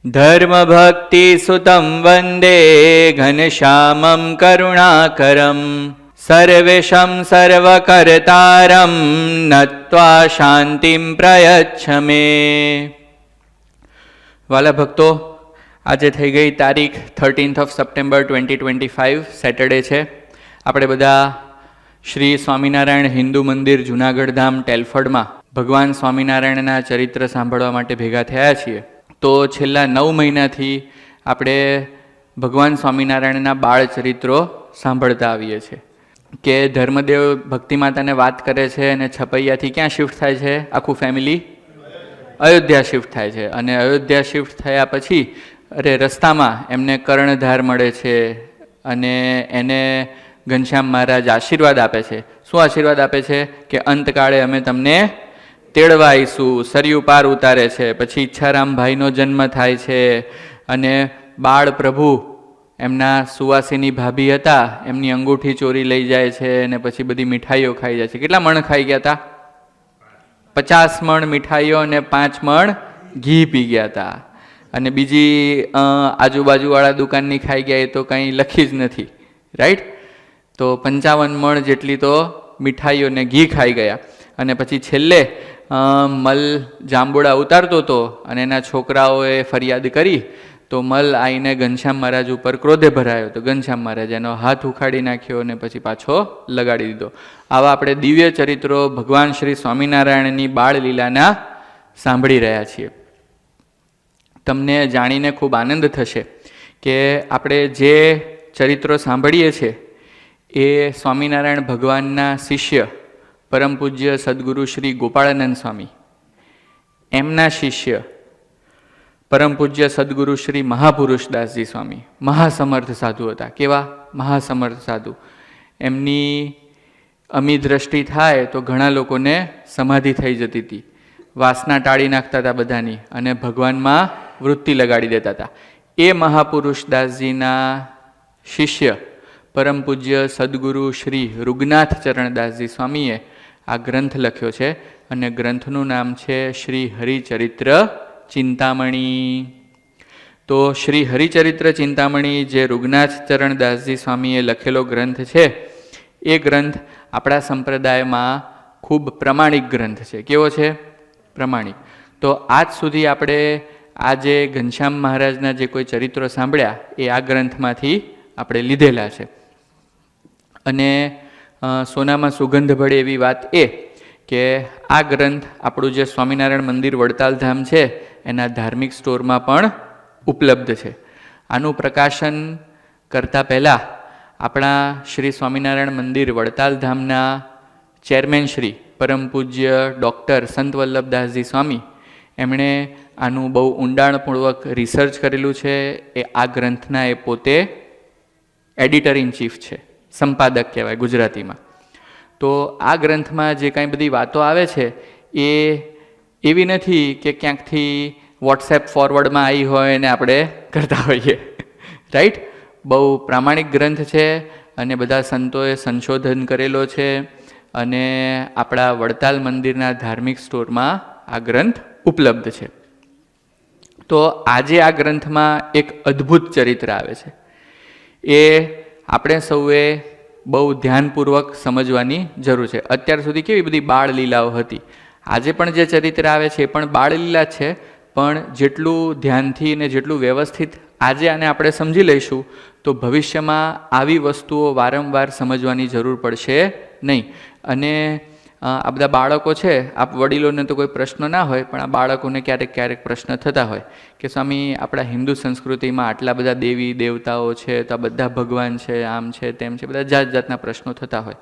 धर्मभक्तिसुतं वन्दे घनश्यामं करुणाकरं सर्वेशं सर्वकर्तारं नत्वा शान्तिं प्रयच्छ मे। वाला भक्तो, આજે થઈ ગઈ તારીખ 13 સપ્ટેમ્બર 2025 સેટરડે છે। આપણે બધા શ્રી સ્વામિનારાયણ હિન્દુ મંદિર જુનાગઢ ધામ ટેલફર્ડમાં ભગવાન સ્વામિનારાયણના ચરિત્ર સાંભળવા માટે ભેગા થયા છીએ। તો છેલ્લા 9 મહિનાથી આપણે ભગવાન સ્વામિનારાયણના બાળ ચરિત્રો સાંભળતા આવીએ છીએ કે ધર્મદેવ ભક્તિમાતાને વાત કરે છે અને છપૈયાથી ક્યાં શિફ્ટ થાય છે? આખું ફેમિલી અયોધ્યા શિફ્ટ થાય છે અને અયોધ્યા શિફ્ટ થયા પછી રસ્તામાં એમને કર્ણધાર મળે છે અને એને ઘનશ્યામ મહારાજ આશીર્વાદ આપે છે। શું આશીર્વાદ આપે છે? કે અંતકાળે અમે તમને તેડવા આવીશું, સરયુ પાર ઉતારે છે। પછી ઈચ્છારામભાઈનો જન્મ થાય છે અને બાળ પ્રભુ એમના સુવાસીની ભાભી હતા, એમની અંગૂઠી ચોરી લઈ જાય છે અને પછી બધી મીઠાઈઓ ખાઈ જાય છે। કેટલા મણ ખાઈ ગયા હતા? 50 મણ મીઠાઈઓ અને 5 મણ ઘી પી ગયા હતા। અને બીજી આજુબાજુવાળા દુકાનની ખાઈ ગયા એ તો કંઈ લખી જ નથી, રાઈટ? તો 55 મણ જેટલી તો મીઠાઈઓ ને ઘી ખાઈ ગયા। અને પછી છેલ્લે મલ જાંબુડા ઉતારતો હતો અને એના છોકરાઓએ ફરિયાદ કરી તો મલ આવીને ઘનશ્યામ મહારાજ ઉપર ક્રોધે ભરાયો તો ઘનશ્યામ મહારાજ એનો હાથ ઉખાડી નાખ્યો અને પછી પાછો લગાડી દીધો। આવા આપણે દિવ્ય ચરિત્રો ભગવાન શ્રી સ્વામિનારાયણની બાળ લીલાના સાંભળી રહ્યા છીએ। તમને જાણીને ખૂબ આનંદ થશે કે આપણે જે ચરિત્રો સાંભળીએ છીએ એ સ્વામિનારાયણ ભગવાનના શિષ્ય પરમ પૂજ્ય સદગુરુ શ્રી ગોપાળાનંદ સ્વામી, એમના શિષ્ય પરમ પૂજ્ય સદગુરુ શ્રી મહાપુરુષદાસજી સ્વામી મહાસમર્થ સાધુ હતા। કેવા મહાસમર્થ સાધુ! એમની અમી દ્રષ્ટિ થાય તો ઘણા લોકોને સમાધિ થઈ જતી હતી, વાસના ટાળી નાખતા હતા બધાની અને ભગવાનમાં વૃત્તિ લગાડી દેતા હતા। એ મહાપુરુષદાસજીના શિષ્ય પરમ પૂજ્ય સદગુરુ શ્રી રુગનાથ ચરણદાસજી સ્વામીએ આ ગ્રંથ લખ્યો છે અને ગ્રંથનું નામ છે શ્રી હરિચરિત્ર ચિંતામણી। તો શ્રી હરિચરિત્ર ચિંતામણી જે રુગનાથ ચરણદાસજી સ્વામીએ લખેલો ગ્રંથ છે એ ગ્રંથ આપણા સંપ્રદાયમાં ખૂબ પ્રમાણિક ગ્રંથ છે। કેવો છે? પ્રમાણિક। તો આજ સુધી આપણે આ જે ઘનશ્યામ મહારાજના જે કોઈ ચરિત્રો સાંભળ્યા એ આ ગ્રંથમાંથી આપણે લીધેલા છે। અને સોનામાં સુગંધ ભળે એવી વાત એ કે આ ગ્રંથ આપણું જે સ્વામિનારાયણ મંદિર વડતાલ ધામ છે એના ધાર્મિક સ્ટોરમાં પણ ઉપલબ્ધ છે। આનું પ્રકાશન કરતાં પહેલાં આપણા શ્રી સ્વામિનારાયણ મંદિર વડતાલ ધામના ચેરમેન શ્રી પરમ પૂજ્ય ડૉક્ટર સંત વલ્લભદાસજી સ્વામી એમણે આનું બહુ ઊંડાણપૂર્વક રિસર્ચ કરેલું છે। એ આ ગ્રંથના એ પોતે એડિટર ઇન ચીફ છે, સંપાદક કહેવાય ગુજરાતીમાં। તો આ ગ્રંથમાં જે કાંઈ બધી વાતો આવે છે એ એવી નથી કે ક્યાંકથી વોટ્સએપ ફોરવર્ડમાં આવી હોય ને આપણે કરતા હોઈએ, રાઈટ? બહુ પ્રામાણિક ગ્રંથ છે અને બધા સંતોએ સંશોધન કરેલો છે અને આપણા વડતાલ મંદિરના ધાર્મિક સ્ટોરમાં આ ગ્રંથ ઉપલબ્ધ છે। તો આજે આ ગ્રંથમાં એક અદ્ભુત ચરિત્ર આવે છે, એ આપણે સૌએ બહુ ધ્યાનપૂર્વક સમજવાની જરૂર છે। અત્યાર સુધી કેવી બધી બાળ લીલાઓ હતી, આજે પણ જે ચરિત્ર આવે છે એ પણ બાળ લીલા છે, પણ જેટલું ધ્યાનથી અને જેટલું વ્યવસ્થિત આજે આને આપણે સમજી લઈશું તો ભવિષ્યમાં આવી વસ્તુઓ વારંવાર સમજવાની જરૂર પડશે નહીં। અને આ બધા બાળકો છે, આપ વડીલોને તો કોઈ પ્રશ્ન ના હોય પણ આ બાળકોને ક્યારેક ક્યારેક પ્રશ્ન થતા હોય કે સ્વામી આપણા હિન્દુ સંસ્કૃતિમાં આટલા બધા દેવી દેવતાઓ છે, તો આ બધા ભગવાન છે, આમ છે તેમ છે, બધા જાત જાતના પ્રશ્નો થતા હોય।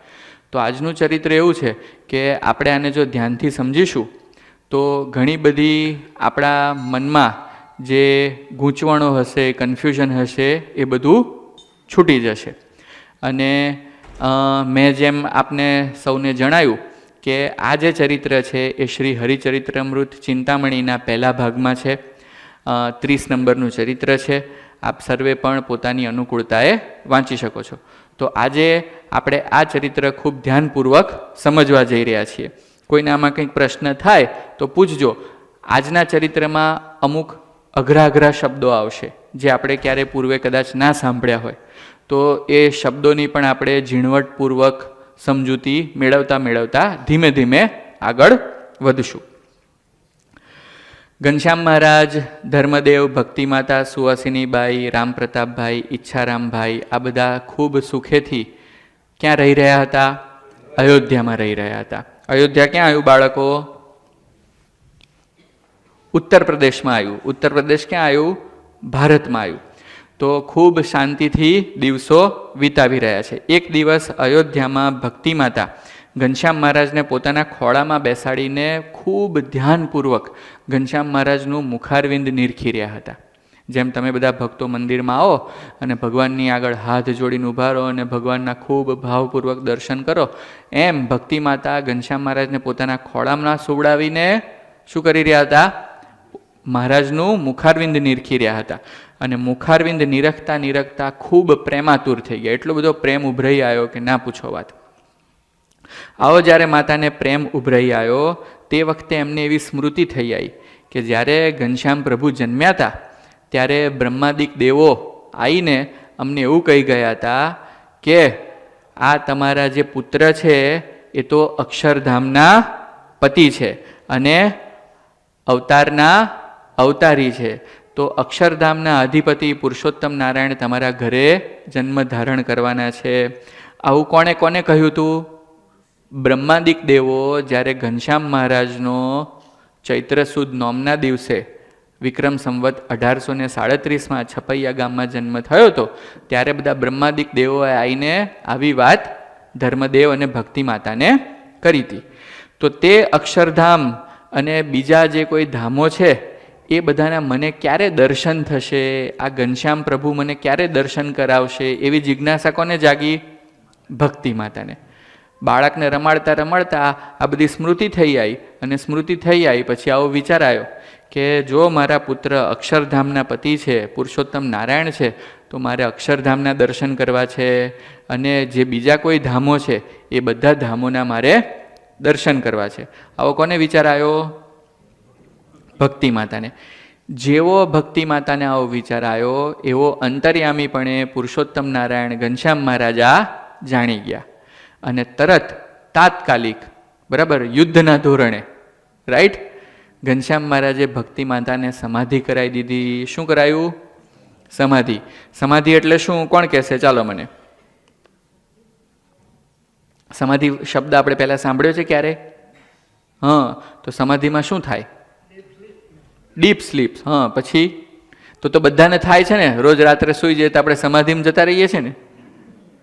તો આજનું ચરિત્ર એવું છે કે આપણે આને જો ધ્યાનથી સમજીશું તો ઘણી બધી આપણા મનમાં જે ગૂંચવણો હશે, કન્ફ્યુઝન હશે એ બધું છૂટી જશે। અને મેં જેમ આપને સૌને જણાવ્યું કે આ જે ચરિત્ર છે એ શ્રી હરિચરિત્રમૃત ચિંતામણીના પહેલા ભાગમાં છે। 30 નંબરનું ચરિત્ર છે, આપ સર્વે પણ પોતાની અનુકૂળતાએ વાંચી શકો છો। તો આજે આપણે આ ચરિત્ર ખૂબ ધ્યાનપૂર્વક સમજવા જઈ રહ્યા છીએ। કોઈને આમાં કંઈક પ્રશ્ન થાય તો પૂછજો। આજના ચરિત્રમાં અમુક અઘરા અઘરા શબ્દો આવશે જે આપણે ક્યારે પૂર્વે કદાચ ના સાંભળ્યા હોય, તો એ શબ્દોની પણ આપણે ઝીણવટપૂર્વક સમજૂતી મેળવતા મેળવતા ધીમે ધીમે આગળ વધશું. ઘનશ્યામ મહારાજ, ધર્મદેવ, ભક્તિમાતા સુવાસિનીબાઈ, રામપ્રતાપભાઈ, ઈચ્છારામભાઈ આ બધા ખૂબ સુખેથી ક્યાં રહી રહ્યા હતા? અયોધ્યામાં રહી રહ્યા હતા. અયોધ્યા ક્યાં આવ્યું બાળકો? ઉત્તર પ્રદેશમાં આવ્યું. ઉત્તર પ્રદેશ ક્યાં આવ્યું? ભારતમાં આવ્યું. તો ખૂબ શાંતિથી દિવસો વિતાવી રહ્યા છે. એક દિવસ અયોધ્યામાં ભક્તિમાતા ઘનશ્યામ મહારાજને પોતાના ખોળામાં બેસાડીને ખૂબ ધ્યાનપૂર્વક ઘનશ્યામ મહારાજનું મુખારવિંદ નિરખી રહ્યા હતા. જેમ તમે બધા ભક્તો મંદિરમાં આવો અને ભગવાનની આગળ હાથ જોડીને ઊભા રહો અને ભગવાનના ખૂબ ભાવપૂર્વક દર્શન કરો, એમ ભક્તિમાતા ઘનશ્યામ મહારાજને પોતાના ખોળામાં સુવડાવીને શું કરી રહ્યા હતા? મહારાજનું મુખારવિંદ નિરખી રહ્યા હતા. અને મુખારવિંદ નિરખતા નિરખતા ખૂબ પ્રેમાતુર થઈ ગયા. એટલો બધો પ્રેમ ઉભરાઈ આવ્યો કે ના પૂછો વાત. આવો જ્યારે માતાને પ્રેમ ઉભરાઈ આવ્યો તે વખતે એમને એવી સ્મૃતિ થઈ આવી કે જ્યારે ઘનશ્યામ પ્રભુ જન્મ્યા હતા ત્યારે બ્રહ્માદિક દેવો આવીને અમને એવું કહી ગયા હતા કે આ તમારા જે પુત્ર છે એ તો અક્ષરધામના પતિ છે અને અવતારના અવતારી છે. તો અક્ષરધામના અધિપતિ પુરુષોત્તમ નારાયણ તમારા ઘરે જન્મ ધારણ કરવાના છે. આવું કોને કોને કહ્યું હતું? બ્રહ્માદિક દેવો જ્યારે ઘનશ્યામ મહારાજનો ચૈત્ર સુદ નોમના દિવસે વિક્રમ સંવત 1837માં છપૈયા ગામમાં જન્મ થયો હતો ત્યારે બધા બ્રહ્માદિક દેવોએ આવીને આવી વાત ધર્મદેવ અને ભક્તિ માતાને કરી હતી. તો તે અક્ષરધામ અને બીજા જે કોઈ ધામો છે એ બધાના મને ક્યારે દર્શન થશે? આ ઘનશ્યામ પ્રભુ મને ક્યારે દર્શન કરાવશે? એવી જિજ્ઞાસા કોને જાગી? ભક્તિ માતાને. બાળકને રમાડતા રમાડતા આ બધી સ્મૃતિ થઈ આવી અને સ્મૃતિ થઈ આવી પછી આવો વિચાર આવ્યો કે જો મારા પુત્ર અક્ષરધામના પતિ છે, પુરુષોત્તમ નારાયણ છે, તો મારે અક્ષરધામના દર્શન કરવા છે અને જે બીજા કોઈ ધામો છે એ બધા ધામોના મારે દર્શન કરવા છે. આવો કોને વિચાર આવ્યો? ભક્તિ માતાને. જેવો ભક્તિ માતાને આવો વિચાર આવ્યો એવો અંતર્યામીપણે પુરુષોત્તમ નારાયણ ઘનશ્યામ મહારાજ આ જાણી ગયા અને તરત તાત્કાલિક બરાબર યુદ્ધના ધોરણે રાઈટ ઘનશ્યામ મહારાજે ભક્તિ માતાને સમાધિ કરાવી દીધી. શું કરાયું? સમાધિ. સમાધિ એટલે શું? કોણ કહેશે? ચાલો મને. સમાધિ શબ્દ આપણે પહેલા સાંભળ્યો છે ક્યારે? હા, તો સમાધિમાં શું થાય? Deep sleep. હા, પછી તો બધાને થાય છે ને. રોજ રાત્રે સુઈ જાય તો આપણે સમાધિમાં જતા રહીએ છીએ ને.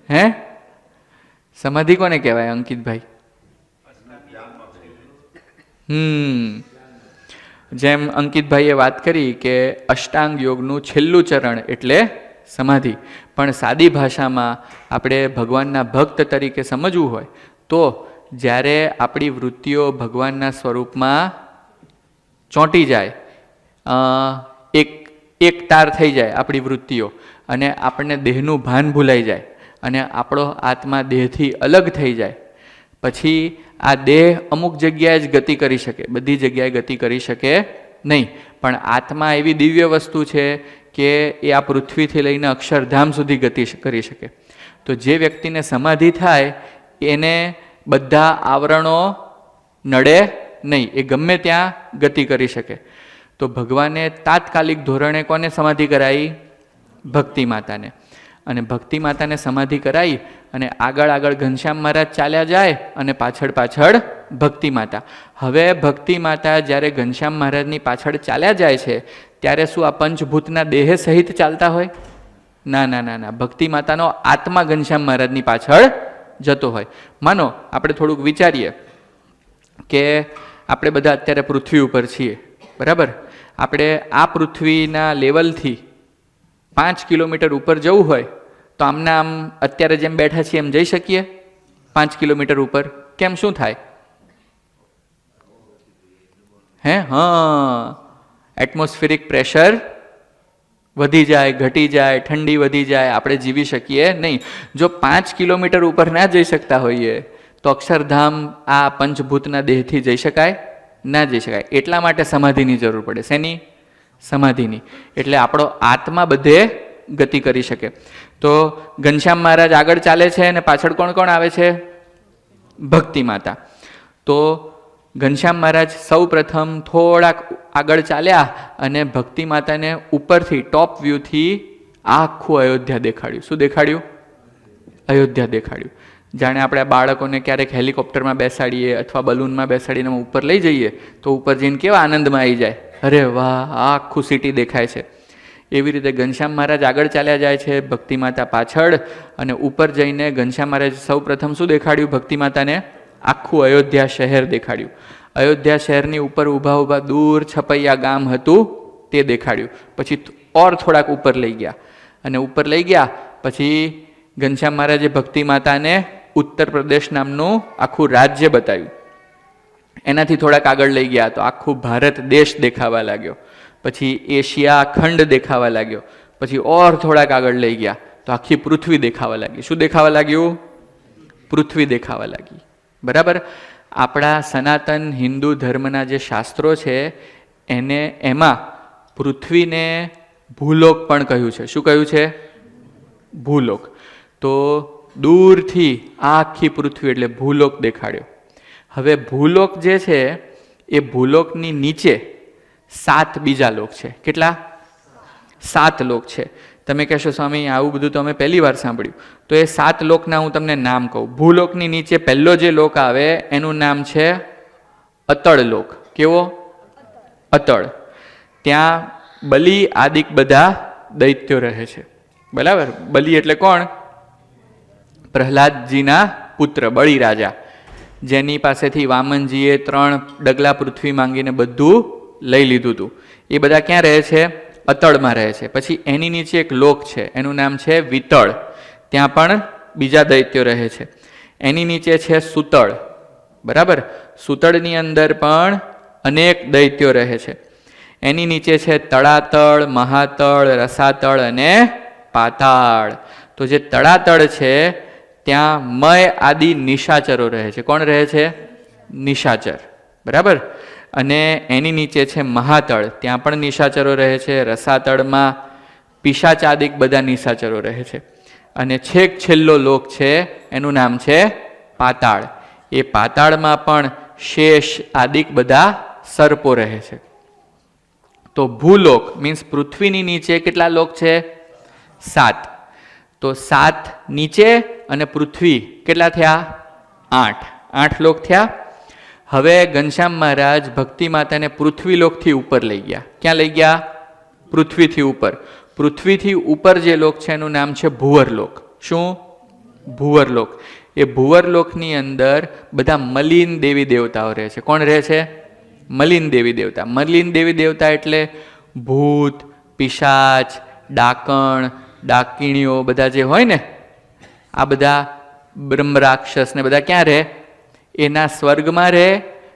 હે, સમાધિ કોને કહેવાય અંકિતભાઈ? જેમ અંકિતભાઈએ વાત કરી કે અષ્ટાંગ યોગનું છેલ્લું ચરણ એટલે સમાધિ, પણ સાદી ભાષામાં આપણે ભગવાનના ભક્ત તરીકે સમજવું હોય તો જ્યારે આપણી વૃત્તિઓ ભગવાનના સ્વરૂપમાં ચોંટી જાય, એક તાર થઈ જાય આપણી વૃત્તિઓ અને આપણને દેહનું ભાન ભૂલાઈ જાય અને આપણો આત્મા દેહથી અલગ થઈ જાય, પછી આ દેહ અમુક જગ્યાએ જ ગતિ કરી શકે, બધી જગ્યાએ ગતિ કરી શકે નહીં. પણ આત્મા એવી દિવ્ય વસ્તુ છે કે એ આ પૃથ્વીથી લઈને અક્ષરધામ સુધી ગતિ કરી શકે. તો જે વ્યક્તિને સમાધિ થાય એને બધા આવરણો નડે નહીં, એ ગમે ત્યાં ગતિ કરી શકે. તો ભગવાને તાત્કાલિક ધોરણે કોને સમાધિ કરાવી? ભક્તિ માતાને. અને ભક્તિ માતાને સમાધિ કરાવી અને આગળ આગળ ઘનશ્યામ મહારાજ ચાલ્યા જાય અને પાછળ પાછળ ભક્તિ માતા. હવે ભક્તિ માતા જ્યારે ઘનશ્યામ મહારાજની પાછળ ચાલ્યા જાય છે ત્યારે શું આ પંચભૂતના દેહ સહિત ચાલતા હોય? ના ના ના ના. ભક્તિ માતાનો આત્મા ઘનશ્યામ મહારાજની પાછળ જતો હોય. માનો આપણે થોડુંક વિચારીએ કે આપણે બધા અત્યારે પૃથ્વી ઉપર છીએ, બરાબર? આપણે આ પૃથ્વીના લેવલથી 5 કિલોમીટર ઉપર જવું હોય તો આમના આમ અત્યારે જેમ બેઠા છીએ એમ જઈ શકીએ? 5 કિલોમીટર ઉપર કેમ? શું થાય? હે, હા, એટમોસ્ફિરિક પ્રેશર વધી જાય, ઘટી જાય, ઠંડી વધી જાય, આપણે જીવી શકીએ નહીં. જો 5 કિલોમીટર ઉપર ના જઈ શકતા હોઈએ તો અક્ષરધામ આ પંચભૂતના દેહથી જઈ શકાય? ના જઈ શકાય. એટલા માટે સમાધિની જરૂર પડે. શેની? સમાધિની. એટલે આપણો આત્મા બધે ગતિ કરી શકે. તો ઘનશ્યામ મહારાજ આગળ ચાલે છે અને પાછળ કોણ કોણ આવે છે? ભક્તિ માતા. તો ઘનશ્યામ મહારાજ સૌ પ્રથમ થોડાક આગળ ચાલ્યા અને ભક્તિ માતાને ઉપરથી ટોપ વ્યૂથી આખું અયોધ્યા દેખાડ્યું. શું દેખાડ્યું? અયોધ્યા દેખાડ્યું. જાણે આપણે આ બાળકોને ક્યારેક હેલિકોપ્ટરમાં બેસાડીએ અથવા બલૂનમાં બેસાડીને ઉપર લઈ જઈએ તો ઉપર જઈને કેવા આનંદમાં આવી જાય, અરે વાહ આખું સિટી દેખાય છે. એવી રીતે ઘનશ્યામ મહારાજ આગળ ચાલ્યા જાય છે, ભક્તિ માતા પાછળ, અને ઉપર જઈને ઘનશ્યામ મહારાજ સૌ પ્રથમ શું દેખાડ્યું ભક્તિ માતાને? આખું અયોધ્યા શહેર દેખાડ્યું. અયોધ્યા શહેરની ઉપર ઊભા ઊભા દૂર છપૈયા ગામ હતું તે દેખાડ્યું. પછી ઓર થોડાક ઉપર લઈ ગયા, અને ઉપર લઈ ગયા પછી ઘનશ્યામ મહારાજે ભક્તિ માતાને ઉત્તર પ્રદેશ નામનું આખું રાજ્ય બતાવ્યું. એનાથી થોડાક આગળ લઈ ગયા તો આખું ભારત દેશ દેખાવા લાગ્યો. પછી એશિયા ખંડ દેખાવા લાગ્યો. પછી ઓર થોડાક આગળ લઈ ગયા તો આખી પૃથ્વી દેખાવા લાગી. શું દેખાવા લાગ્યું? પૃથ્વી દેખાવા લાગી. બરાબર. આપણા સનાતન હિન્દુ ધર્મના જે શાસ્ત્રો છે એમાં પૃથ્વીને ભૂલોક પણ કહ્યું છે. શું કહ્યું છે? ભૂલોક. તો દૂરથી આખી પૃથ્વી એટલે ભૂલોક દેખાડ્યો. હવે ભૂલોક જે છે એ ભૂલોકની નીચે 7 બીજા લોક છે. કેટલા? 7 લોક છે. તમે કહેશો સ્વામી આવું બધું તો અમે પહેલી વાર સાંભળ્યું. તો એ 7 લોકના હું તમને નામ કહું. ભૂલોકની નીચે પહેલો જે લોક આવે એનું નામ છે અતળ લોક. કેવો? અતળ. ત્યાં બલિ આદિક બધા દૈત્યો રહે છે. બરાબર. બલિ એટલે કોણ? પ્રહલાદજીના પુત્ર બળી રાજા, જેની પાસેથી વામનજીએ 3 ડગલા પૃથ્વી માંગીને બધું લઈ લીધું હતું. એ બધા ક્યાં રહે છે? અતળમાં રહે છે. પછી એની નીચે એક લોક છે, એનું નામ છે વિતળ. ત્યાં પણ બીજા દૈત્યો રહે છે. એની નીચે છે સુતળ. બરાબર. સુતળની અંદર પણ અનેક દૈત્યો રહે છે. એની નીચે છે તળાતળ, મહાતળ, રસાતળ અને પાતાળ. તો જે તળાતળ છે ત્યાં મય આદિ નિશાચરો રહે છે. કોણ રહે છે? નિશાચર. બરાબર. અને એની નીચે છે મહાતળ. ત્યાં પણ નિશાચરો રહે છે. રસાતળમાં પિશાચાદિક બધા નિશાચરો રહે છે. અને છેક છેલ્લો લોક છે એનું નામ છે પાતાળ. એ પાતાળમાં પણ શેષ આદિક બધા સર્પો રહે છે. તો ભૂલોક મીન્સ પૃથ્વીની નીચે કેટલા લોક છે? 7. તો 7 નીચે અને પૃથ્વી કેટલા થયા? 8 લોક થયા. હવે ઘનશ્યામ મહારાજ ભક્તિ માતાને પૃથ્વીલોકથી ઉપર લઈ ગયા. ક્યાં લઈ ગયા? પૃથ્વીથી ઉપર. પૃથ્વીથી ઉપર જે લોક છે એનું નામ છે ભુવરલોક. શું? ભુવરલોક. એ ભુવરલોકની અંદર બધા મલિન દેવી દેવતાઓ રહે છે. કોણ રહે છે? મલિન દેવી દેવતા. મલિન દેવી દેવતા એટલે ભૂત, પિશાચ, ડાકણ, ડાકીણીઓ બધા જે હોય ને, આ બધા બ્રહ્મ રાક્ષસ ને બધા ક્યાં રહે? એના સ્વર્ગમાં રહે,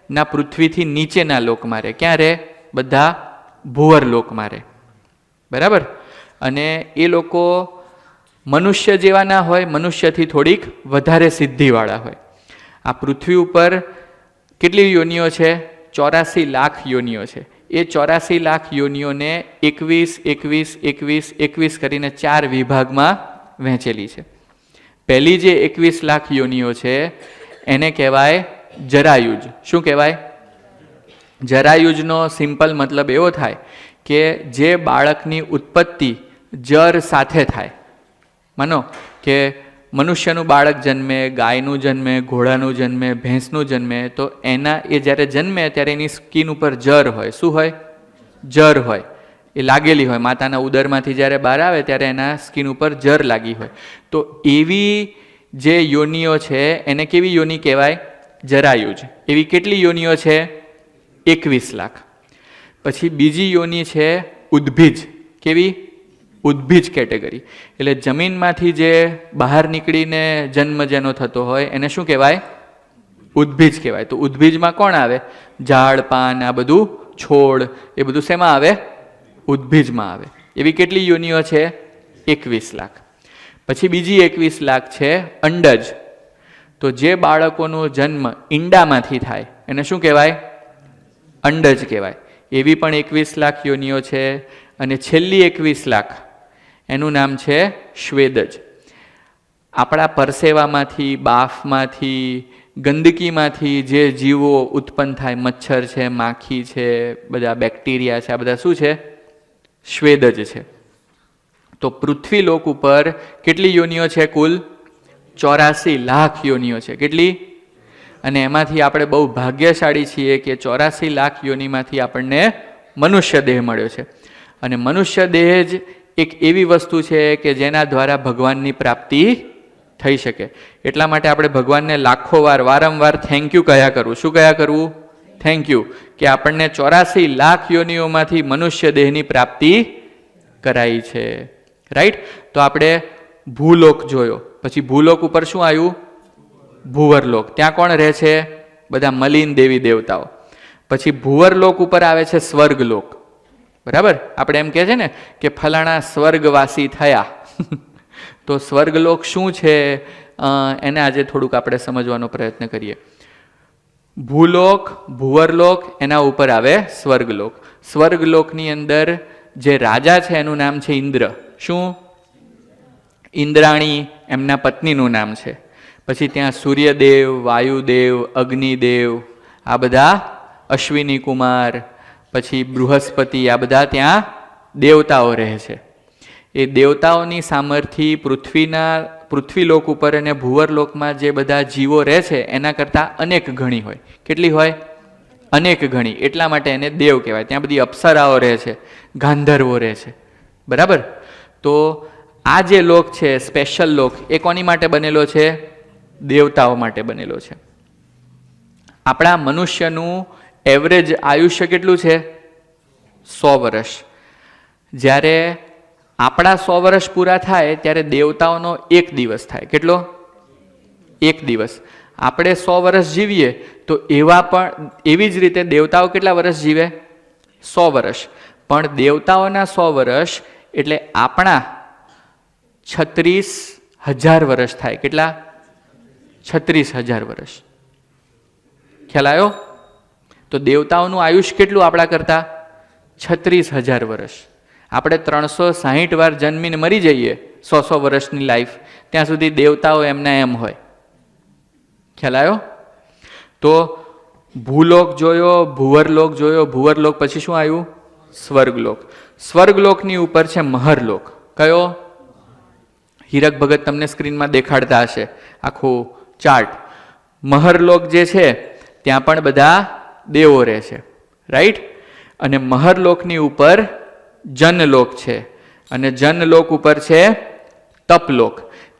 ના પૃથ્વીથી નીચેના લોકમાં રહે. ક્યાં રહે? બધા ભુવર લોકમાં રહે. બરાબર. અને એ લોકો મનુષ્ય જેવા ના હોય, મનુષ્યથી થોડીક વધારે સિદ્ધિવાળા હોય. આ પૃથ્વી ઉપર કેટલી યોનિઓ છે? 84 લાખ યોનિઓ છે. એ 84 લાખ યોનિઓને 21, 21, 21, 21 કરીને 4 વિભાગમાં વહેંચેલી છે. પહેલી જે 21 લાખ યોનિઓ છે એને કહેવાય જરાયુજ. શું કહેવાય? જરાયુજનો સિમ્પલ મતલબ એવો થાય કે જે બાળકની ઉત્પત્તિ જર સાથે થાય. માનો કે મનુષ્યનું બાળક જન્મે, ગાયનું જન્મે, ઘોડાનું જન્મે, ભેંસનું જન્મે, તો એના એ જ્યારે જન્મે ત્યારે એની સ્કિન ઉપર જર હોય. શું હોય? જર હોય. એ લાગેલી હોય. માતાના ઉદરમાંથી જ્યારે બહાર આવે ત્યારે એના સ્કિન ઉપર જર લાગી હોય. તો એવી જે યોનિઓ છે એને કેવી યોનિ કહેવાય? જરાયુજ. એવી કેટલી યોનિઓ છે? 21 લાખ. પછી બીજી યોનિ છે ઉદ્ભીજ. કેવી? ઉદ્ભીજ કેટેગરી. એટલે જમીનમાંથી જે બહાર નીકળીને જન્મ જેનો થતો હોય એને શું કહેવાય? ઉદ્ભીજ કહેવાય. તો ઉદ્ભીજમાં કોણ આવે? ઝાડ, પાન, આ બધું છોડ, એ બધું શેમાં આવે? ઉદ્ભીજમાં આવે. એવી કેટલી યોનિઓ છે? 21 લાખ. પછી બીજી 21 લાખ છે અંડજ. તો જે બાળકોનો જન્મ ઈંડામાંથી થાય એને શું કહેવાય? અંડજ કહેવાય. એવી પણ 21 લાખ યોનિઓ છે, અને છેલ્લી 21 લાખ એનું નામ છે શ્વેદજ. આપણા પરસેવામાંથી, બાફમાંથી, ગંદકીમાંથી જે જીવો ઉત્પન્ન થાય, મચ્છર છે, માખી છે, બધા બેક્ટેરિયા છે, આ બધા શું છે? શ્વેદજ છે. તો પૃથ્વી લોક ઉપર કેટલી યોનિઓ છે? કુલ 84 લાખ યોનિઓ છે. કેટલી? અને એમાંથી આપણે બહુ ભાગ્યશાળી છીએ કે 84 લાખ યોનિમાંથી આપણને મનુષ્ય દેહ મળ્યો છે. અને મનુષ્ય દેહ જ એક એવી વસ્તુ છે કે જેના દ્વારા ભગવાનની પ્રાપ્તિ થઈ શકે. એટલા માટે આપણે ભગવાનને લાખો વાર વારંવાર થેન્ક યુ કહ્યા કરવું. શું કહ્યા કરવું? થેન્ક યુ, કે આપણને 84 લાખ યોનિઓમાંથી મનુષ્ય દેહની પ્રાપ્તિ કરાઈ છે. રાઈટ? તો આપણે ભૂલોક જોયો, પછી ભૂલોક ઉપર શું આવ્યું? ભૂવરલોક. ત્યાં કોણ રહે છે? બધા મલિન દેવી દેવતાઓ. પછી ભૂવરલોક ઉપર આવે છે સ્વર્ગલોક. બરાબર? આપણે એમ કહે છે ને કે ફલાણા સ્વર્ગવાસી થયા. તો સ્વર્ગલોક શું છે એને આજે થોડુંક આપણે સમજવાનો પ્રયત્ન કરીએ. ભૂલોક, ભૂવરલોક, એના ઉપર આવે સ્વર્ગલોક. સ્વર્ગલોકની અંદર જે રાજા છે એનું નામ છે ઇન્દ્ર. શું? ઇન્દ્રાણી એમના પત્નીનું નામ છે. પછી ત્યાં સૂર્યદેવ, વાયુદેવ, અગ્નિદેવ, આ બધા અશ્વિની કુમાર, પછી બૃહસ્પતિ, આ બધા ત્યાં દેવતાઓ રહે છે. એ દેવતાઓની સામર્થ્ય પૃથ્વીલોક ઉપર અને ભૂવરલોકમાં જે બધા જીવો રહે છે એના કરતાં અનેક ગણી હોય. કેટલી હોય? અનેક ગણી. એટલા માટે એને દેવ કહેવાય. ત્યાં બધી અપ્સરાઓ રહે છે, ગાંધર્વો રહે છે. બરાબર? તો આ જે લોક છે, સ્પેશિયલ લોક, એ કોની માટે બનેલો છે? દેવતાઓ માટે બનેલો છે. આપણા મનુષ્યનું એવરેજ આયુષ્ય કેટલું છે? 100 વર્ષ. જ્યારે આપણા 100 વર્ષ પૂરા થાય ત્યારે દેવતાઓનો 1 દિવસ થાય. કેટલો? 1 દિવસ. આપણે 100 વર્ષ જીવીએ તો એવી જ રીતે દેવતાઓ કેટલા વર્ષ જીવે? 100 વર્ષ. પણ દેવતાઓના 100 વર્ષ એટલે આપણા 36,000 વર્ષ થાય. કેટલા? 36,000 વર્ષ. ખ્યાલ આવ્યો? તો દેવતાઓનું આયુષ્ય કેટલું આપણા કરતા? 36,000 વર્ષ. આપણે 360 વાર જન્મીને મરી જઈએ, 100 વર્ષની લાઈફ, ત્યાં સુધી દેવતાઓ એમના એમ હોય. ખ્યાલ આવ્યો? તો ભૂલોક જોયો, ભૂવરલોક જોયો, ભૂવરલોક પછી શું આવ્યું? સ્વર્ગલોક. સ્વર્ગલોકની ઉપર છે મહરલોક. કયો? હીરક ભગત તમને સ્ક્રીનમાં દેખાડતા હશે આખું ચાર્ટ. મહરલોક જે છે ત્યાં પણ બધા દેવો રહે છે. રાઈટ? અને મહરલોકની ઉપર જનલોક છે, અને જનલોક ઉપર છે તપલોક.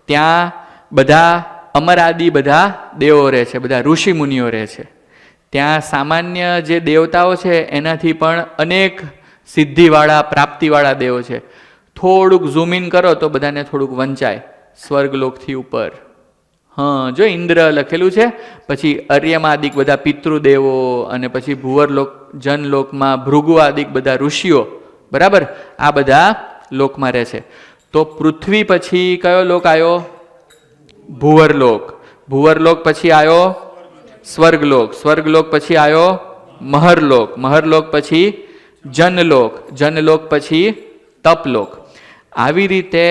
ત્યાં બધા અમરાદિ બધા દેવો રહે છે, બધા ઋષિ મુનિઓ રહે છે. ત્યાં સામાન્ય જે દેવતાઓ છે એનાથી પણ અનેક સિદ્ધિવાળા, પ્રાપ્તિવાળા દેવો છે. થોડુંક ઝૂમ ઇન કરો તો બધાને થોડુંક વંચાય. સ્વર્ગલોકથી ઉપર જો ઇન્દ્ર લખેલું છે, પછી અર્યમાદિક બધા પિતૃદેવો, અને પછી ભુવરલોક, જનલોકમાં ભૃગુઆદિક બધા ઋષિઓ. બરાબર? આ બધા લોકમાં રહે છે. તો પૃથ્વી પછી કયો લોક આવ્યો? ભુવરલોક. ભુવરલોક પછી આવ્યો સ્વર્ગલોક. સ્વર્ગલોક પછી આવ્યો મહરલોક. મહરલોક પછી જનલોક. જનલોક પછી તપલોક. આવી રીતે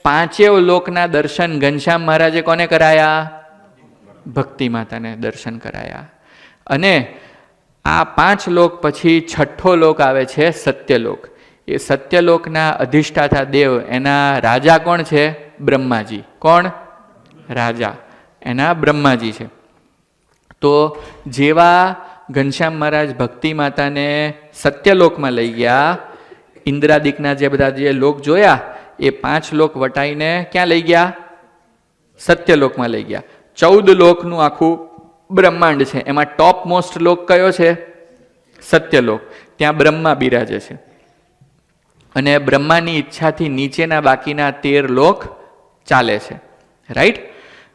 5 લોકના દર્શન ઘનશ્યામ મહારાજે કોને કરાયા? ભક્તિ માતાને દર્શન કરાયા. અને આ 5 લોક પછી 6થો લોક આવે છે સત્યલોક. એ સત્યલોકના અધિષ્ઠાતા દેવ, એના રાજા કોણ છે? બ્રહ્માજી. કોણ? રાજા એના બ્રહ્માજી છે. તો જેવા ઘનશ્યામ મહારાજ ભક્તિ માતાને સત્યલોકમાં લઈ ગયા, ઇન્દ્રાદિકના જે બધા જે લોક જોયા એ 5 લોક વટાઈને ક્યાં લઈ ગયા? સત્યલોકમાં લઈ ગયા. 14 લોકનું આખું બ્રહ્માંડ છે. એમાં ટોપ મોસ્ટ લોક કયો છે? સત્યલોક. ત્યાં બ્રહ્મા બિરાજે છે. અને બ્રહ્માની ઈચ્છાથી નીચેના બાકીના 13 લોક ચાલે છે. રાઈટ?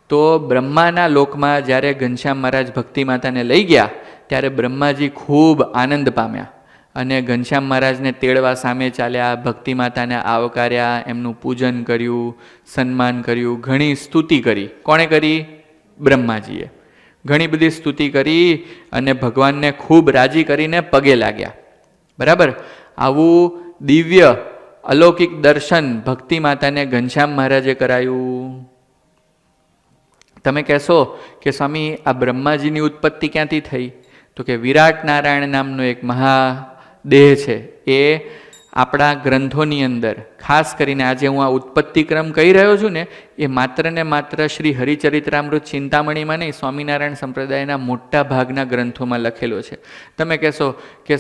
તો બ્રહ્માના લોકમાં જ્યારે ઘનશ્યામ મહારાજ ભક્તિ માતાને લઈ ગયા ત્યારે બ્રહ્માજી ખૂબ આનંદ પામ્યા, અને ઘનશ્યામ મહારાજને તેડવા સામે ચાલ્યા, ભક્તિ માતાને આવકાર્યા, એમનું પૂજન કર્યું, સન્માન કર્યું, ઘણી સ્તુતિ કરી. કોણે કરી? બ્રહ્માજીએ. ઘણી બધી સ્તુતિ કરી અને ભગવાનને ખૂબ રાજી કરીને પગે લાગ્યા. બરાબર. આવું દિવ્ય અલૌકિક દર્શન ભક્તિ માતાને ઘનશ્યામ મહારાજે કરાયું. તમે કહેશો કે સ્વામી આ બ્રહ્માજીની ઉત્પત્તિ ક્યાંથી થઈ? તો કે વિરાટ નારાયણ નામનો એક મહાદેહ છે, એ આપણા ગ્રંથોની અંદર ખાસ કરીને આજે હું આ ઉત્પત્તિ ક્રમ કહી રહ્યો છું ને, એ માત્ર ને માત્ર શ્રી હરિચરિત્રામૃત ચિંતામણીમાં નહીં, સ્વામિનારાયણ સંપ્રદાયના મોટા ભાગના ગ્રંથોમાં લખેલો છે. તમે કહેશો કે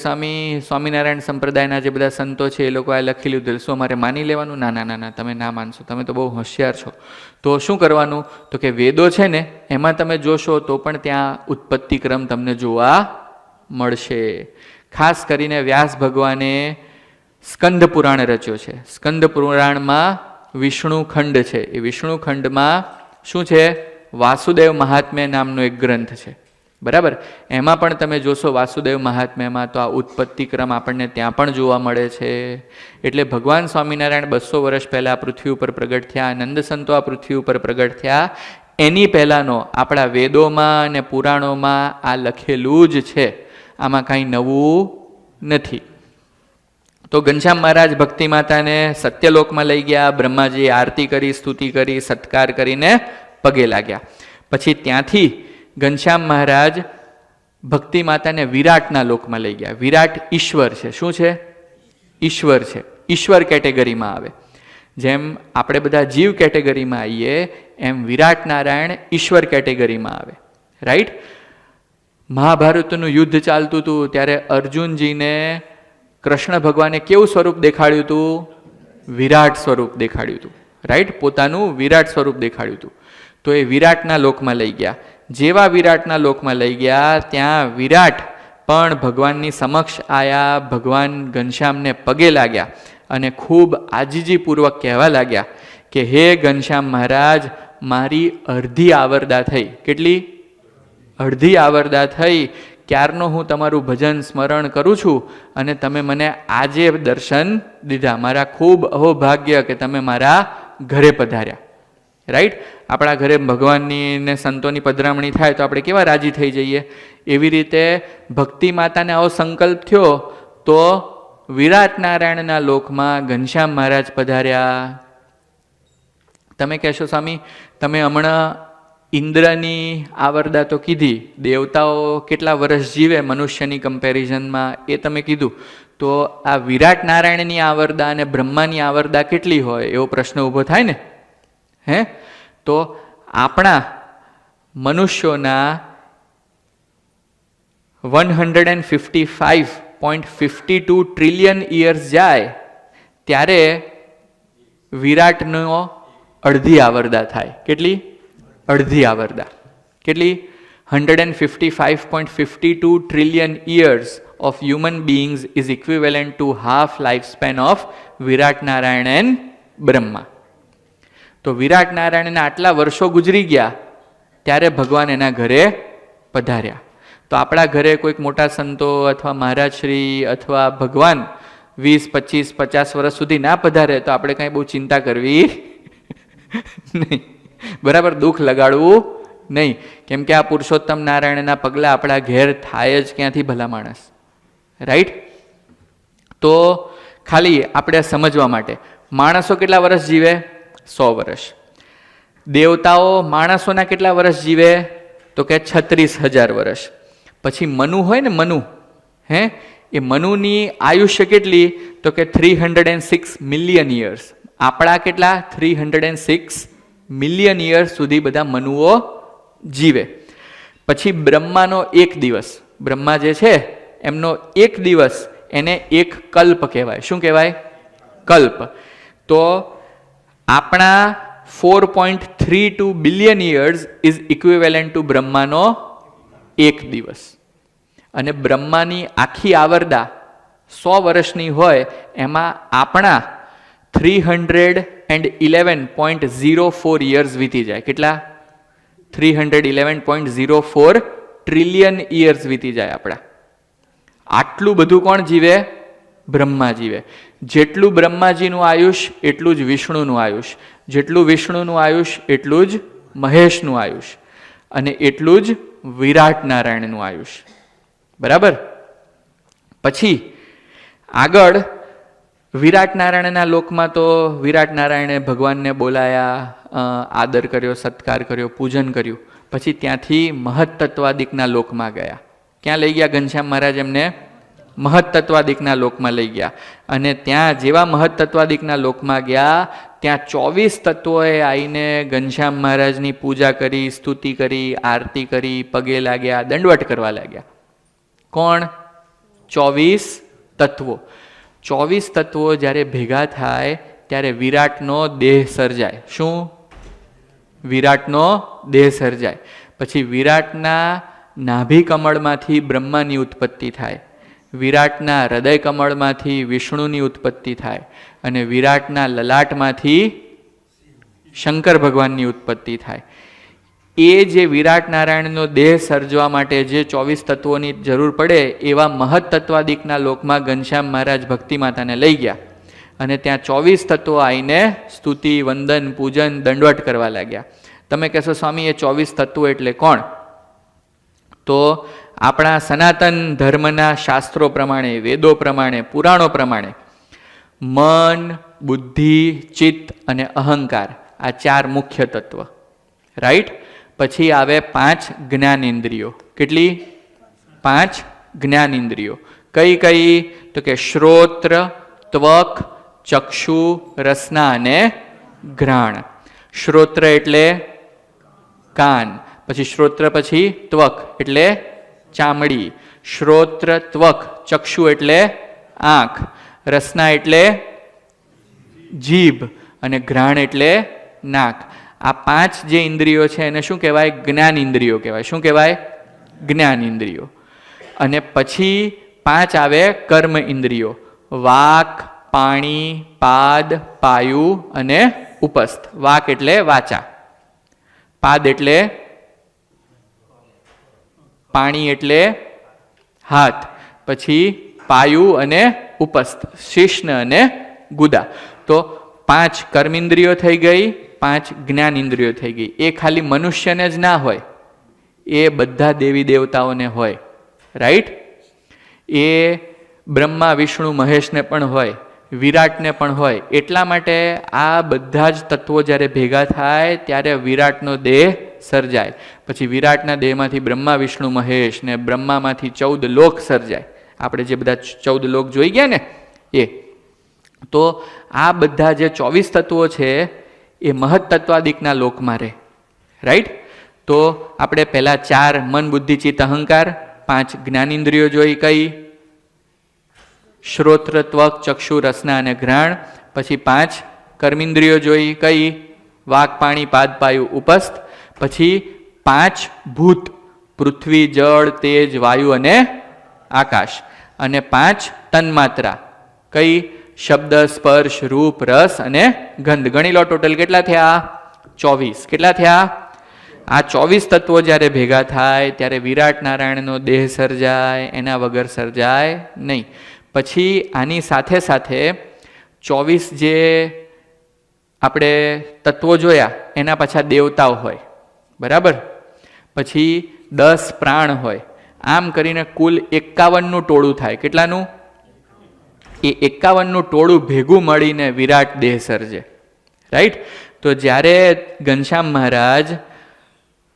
સ્વામિનારાયણ સંપ્રદાયના જે બધા સંતો છે એ લોકો આ લખી લીધું, શું અમારે માની લેવાનું? ના ના ના ના, તમે ના માનશો, તમે તો બહુ હોશિયાર છો. તો શું કરવાનું? તો કે વેદો છે ને એમાં તમે જોશો તો પણ ત્યાં ઉત્પત્તિ ક્રમ તમને જોવા મળશે. ખાસ કરીને વ્યાસ ભગવાને સ્કંદ પુરાણ રચ્યો છે. સ્કંદ પુરાણમાં વિષ્ણુ ખંડ છે. એ વિષ્ણુ ખંડમાં શું છે? વાસુદેવ મહાત્મ્ય નામનો એક ગ્રંથ છે. બરાબર. એમાં પણ તમે જોશો વાસુદેવ મહાત્મ્યમાં તો આ ઉત્પત્તિ ક્રમ આપણને ત્યાં પણ જોવા મળે છે. એટલે ભગવાન સ્વામિનારાયણ 200 વર્ષ પહેલાં પૃથ્વી ઉપર પ્રગટ થયા, નંદ સંતો આ પૃથ્વી ઉપર પ્રગટ થયા, એની પહેલાંનો આપણા વેદોમાં અને પુરાણોમાં આ લખેલું જ છે. આમાં કાંઈ નવું નથી. તો ઘનશ્યામ મહારાજ ભક્તિ માતાને સત્યલોકમાં લઈ ગયા. બ્રહ્માજીએ આરતી કરી, સ્તુતિ કરી, સત્કાર કરીને પગે લાગ્યા. પછી ત્યાંથી ઘનશ્યામ મહારાજ ભક્તિ માતાને વિરાટના લોકમાં લઈ ગયા. વિરાટ ઈશ્વર છે. શું છે? ઈશ્વર છે. ઈશ્વર કેટેગરીમાં આવે. જેમ આપણે બધા જીવ કેટેગરીમાં આવીએ એમ વિરાટ નારાયણ ઈશ્વર કેટેગરીમાં આવે. રાઈટ. મહાભારતનું યુદ્ધ ચાલતું હતું ત્યારે અર્જુનજીને કૃષ્ણ ભગવાને કેવું સ્વરૂપ દેખાડ્યું હતું? વિરાટ સ્વરૂપ દેખાડ્યું હતું. રાઈટ. પોતાનું વિરાટ સ્વરૂપ દેખાડ્યું હતું. તો એ વિરાટના લોકમાં લઈ ગયા. જેવા વિરાટના લોકમાં લઈ ગયા ત્યાં વિરાટ પણ ભગવાનની સમક્ષ આવ્યા, ભગવાન ઘનશ્યામને પગે લાગ્યા અને ખૂબ આજીજીપૂર્વક કહેવા લાગ્યા કે હે ઘનશ્યામ મહારાજ, મારી અડધી આવરદા થઈ. કેટલી? અડધી આવરદા થઈ. ક્યારનો હું તમારું ભજન સ્મરણ કરું છું અને તમે મને આજે દર્શન દીધા. મારા ખૂબ અહોભાગ્ય કે તમે મારા ઘરે પધાર્યા. રાઈટ. આપણા ઘરે ભગવાનની ને સંતોની પધરામણી થાય તો આપણે કેવા રાજી થઈ જઈએ. એવી રીતે ભક્તિ માતાને આવો સંકલ્પ થયો તો વિરાટ નારાયણના લોકમાં ઘનશ્યામ મહારાજ પધાર્યા. તમે કહેશો સ્વામી તમે હમણાં ઇન્દ્રની આવરદા તો કીધી, દેવતાઓ કેટલા વર્ષ જીવે મનુષ્યની કમ્પેરિઝનમાં એ તમે કીધું, તો આ વિરાટ નારાયણની આવરદા અને બ્રહ્માની આવરદા કેટલી હોય એવો પ્રશ્ન ઊભો થાય ને. હે, તો આપણા મનુષ્યોના 155.52 ટ્રિલિયન યર્સ જાય ત્યારે વિરાટનો અડધી આવરદા થાય. કેટલી? અડધી આવરદા. કેટલી? 155.52 trillion years of human beings is equivalent to half lifespan of Virat Narayan and Brahma. તો વિરાટ નારાયણના આટલા વર્ષો ગુજરી ગયા ત્યારે ભગવાન એના ઘરે પધાર્યા. તો આપણા ઘરે કોઈક મોટા સંતો અથવા મહારાજશ્રી અથવા ભગવાન 20, 25, 50 વર્ષ સુધી ના પધારે તો આપણે કાંઈ બહુ ચિંતા કરવી નહીં. બરાબર. દુઃખ લગાડવું નહીં. કેમ કે આ પુરુષોત્તમ નારાયણના પગલા આપણા ઘેર થાય જ ક્યાંથી ભલા માણસ. રાઈટ. તો ખાલી આપણે સમજવા માટે, માણસો કેટલા વર્ષ જીવે? 100 વર્ષ. દેવતાઓ માણસોના કેટલા વર્ષ જીવે? તો કે 36,000 વર્ષ. પછી મનુ હોય ને, મનુ, હે, એ મનુની આયુષ્ય કેટલી? તો કે 306 મિલિયન યર્સ. આપણા કેટલા? 306 મિલિયન યર્સ સુધી બધા મનુઓ જીવે. પછી બ્રહ્માનો એક દિવસ, બ્રહ્મા જે છે એમનો એક દિવસ, એને એક કલ્પ કહેવાય. શું કહેવાય? કલ્પ. તો આપણા 4.32 billion years is equivalent to બ્રહ્માનો એક દિવસ. અને બ્રહ્માની આખી આવરદા 100 વર્ષની હોય એમાં આપણા 311.04 યર્સ વીતી જાય. કેટલા? 311.04 ટ્રિલિયન યર્સ વીતી જાય આપણા. આટલું બધું કોણ જીવે? બ્રહ્મા જીવે. જેટલું બ્રહ્માજીનું આયુષ એટલું જ વિષ્ણુનું આયુષ, જેટલું વિષ્ણુનું આયુષ એટલું જ મહેશનું આયુષ, અને એટલું જ વિરાટ નારાયણનું આયુષ. બરાબર. પછી આગળ વિરાટ નારાયણના લોકમાં તો વિરાટ નારાયણે ભગવાનને બોલાયા, આદર કર્યો, સત્કાર કર્યો, પૂજન કર્યું. પછી ત્યાંથી મહત્તત્વાદિકના લોકમાં ગયા. ક્યાં લઈ ગયા ઘનશ્યામ મહારાજ એમને? મહત્તત્વાદિકના લોકમાં લઈ ગયા. અને ત્યાં જેવા મહત્તત્વાદિકના લોકમાં ગયા ત્યાં 24 તત્વોએ આવીને ઘનશ્યામ મહારાજની પૂજા કરી, સ્તુતિ કરી, આરતી કરી, પગે લાગ્યા, દંડવટ કરવા લાગ્યા. કોણ? 24 તત્વો. 24 તત્વો જ્યારે ભેગા થાય ત્યારે વિરાટનો દેહ સર્જાય. શું? વિરાટનો દેહ સર્જાય. પછી વિરાટના નાભી કમળમાંથી બ્રહ્માની ઉત્પત્તિ થાય, વિરાટના હૃદય કમળમાંથી વિષ્ણુની ઉત્પત્તિ થાય, અને વિરાટના લલાટમાંથી શંકર ભગવાનની ઉત્પત્તિ થાય. એ જે વિરાટ નારાયણનો દેહ સર્જવા માટે જે 24 તત્વોની જરૂર પડે એવા મહત્તત્વાદિકના લોકમાં ઘનશ્યામ મહારાજ ભક્તિ માતાને લઈ ગયા. અને ત્યાં 24 તત્વો આવીને સ્તુતિ, વંદન, પૂજન, દંડવટ કરવા લાગ્યા. તમે કહેશો સ્વામી એ 24 તત્વો એટલે કોણ? તો આપણા સનાતન ધર્મના શાસ્ત્રો પ્રમાણે, વેદો પ્રમાણે, પુરાણો પ્રમાણે મન, બુદ્ધિ, ચિત્ત અને અહંકાર આ 4 મુખ્ય તત્વ. રાઈટ? પછી આવે 5 જ્ઞાનેન્દ્રિયો. કેટલી? 5 જ્ઞાનેન્દ્રિયો. કઈ કઈ? તો કે શ્રોત્ર, ત્વક, ચક્ષુ, રસના અને ઘ્રાણ. શ્રોત્ર એટલે કાન, પછી શ્રોત્ર પછી ત્વક એટલે ચામડી, શ્રોત્ર, ત્વક, ચક્ષુ એટલે આંખ, રસના એટલે જીભ અને ઘ્રાણ એટલે નાક. આ 5 જે ઇન્દ્રિયો છે એને શું કહેવાય? જ્ઞાન ઇન્દ્રિયો કહેવાય. શું કહેવાય? જ્ઞાન ઇન્દ્રિયો. અને પછી 5 આવે કર્મ ઇન્દ્રિયો: વાક, પાણી, પાદ, પાયુ અને ઉપસ્થ. વાક એટલે વાચા, પાદ એટલે પાણી એટલે હાથ, પછી પાયુ અને ઉપસ્થ શિશ્ન અને ગુદા. તો 5 કર્મેન્દ્રિયો થઈ ગઈ, 5 જ્ઞાન ઇન્દ્રિયો થઈ ગઈ. એ ખાલી મનુષ્યને જ ના હોય, એ બધા દેવી દેવતાઓને હોય. રાઈટ? એ બ્રહ્મા, વિષ્ણુ, મહેશને પણ હોય, વિરાટને પણ હોય. એટલા માટે આ બધા જ તત્વો જ્યારે ભેગા થાય ત્યારે વિરાટનો દેહ સર્જાય. પછી વિરાટના દેહમાંથી બ્રહ્મા, વિષ્ણુ, મહેશ ને બ્રહ્મામાંથી 14 લોક સર્જાય. આપણે જે બધા 14 લોક જોઈ ગયા ને એ. તો આ બધા જે 24 તત્વો છે એ મહત્તત્વાદિકના લોકમાં રહે. રાઈટ? તો આપણે પહેલા 4 મન, બુદ્ધિ, ચિત્ત, અહંકાર, 5 જ્ઞાનેન્દ્રિયો જોઈ. કઈ? શ્રોત્ર, ત્વક, ચક્ષુ, રસના અને ઘ્રાણ. પછી 5 કર્મેન્દ્રિયો જોઈ. કઈ? વાક, પાણી, પાદ, પાયુ, ઉપસ્થ. પછી 5 ભૂત: પૃથ્વી, જળ, તેજ, વાયુ અને આકાશ. અને 5 તન્માત્રા. કઈ? શબ્દ, સ્પર્શ, રૂપ, રસ અને ગંધ. ગણી લો ટોટલ કેટલા થયા? 24. કેટલા થયા? આ 24 તત્વો જ્યારે ભેગા થાય ત્યારે વિરાટ નારાયણનો દેહ સર્જાય, એના વગર સર્જાય નહીં. પછી આની સાથે સાથે 24 જે આપણે તત્વો જોયા એના પાછા દેવતાઓ હોય. બરાબર? પછી 10 પ્રાણ હોય. આમ કરીને કુલ 51નું ટોળું થાય. કેટલાનું? એ 51નું ટોળું ભેગું મળીને વિરાટ દેહ સર્જે. રાઈટ? તો જ્યારે ઘનશ્યામ મહારાજ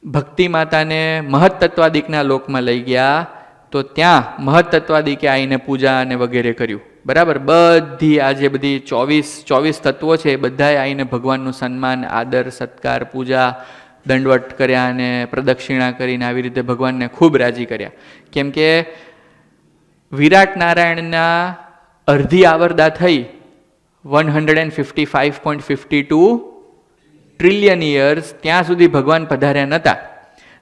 ભક્તિ માતાને મહત્તત્વાદિકના લોકમાં લઈ ગયા તો ત્યાં મહત્તત્વાદિકે આવીને પૂજા અને વગેરે કર્યું. બરાબર? બધી આ જે બધી 24 તત્વો છે એ બધાએ આવીને ભગવાનનું સન્માન, આદર, સત્કાર, પૂજા, દંડવટ કર્યા અને પ્રદક્ષિણા કરીને આવી રીતે ભગવાનને ખૂબ રાજી કર્યા. કેમ કે વિરાટ નારાયણના અડધી આવરદા થઈ 155.52 ટ્રિલિયન યર્સ, ત્યાં સુધી ભગવાન પધાર્યા નહોતા.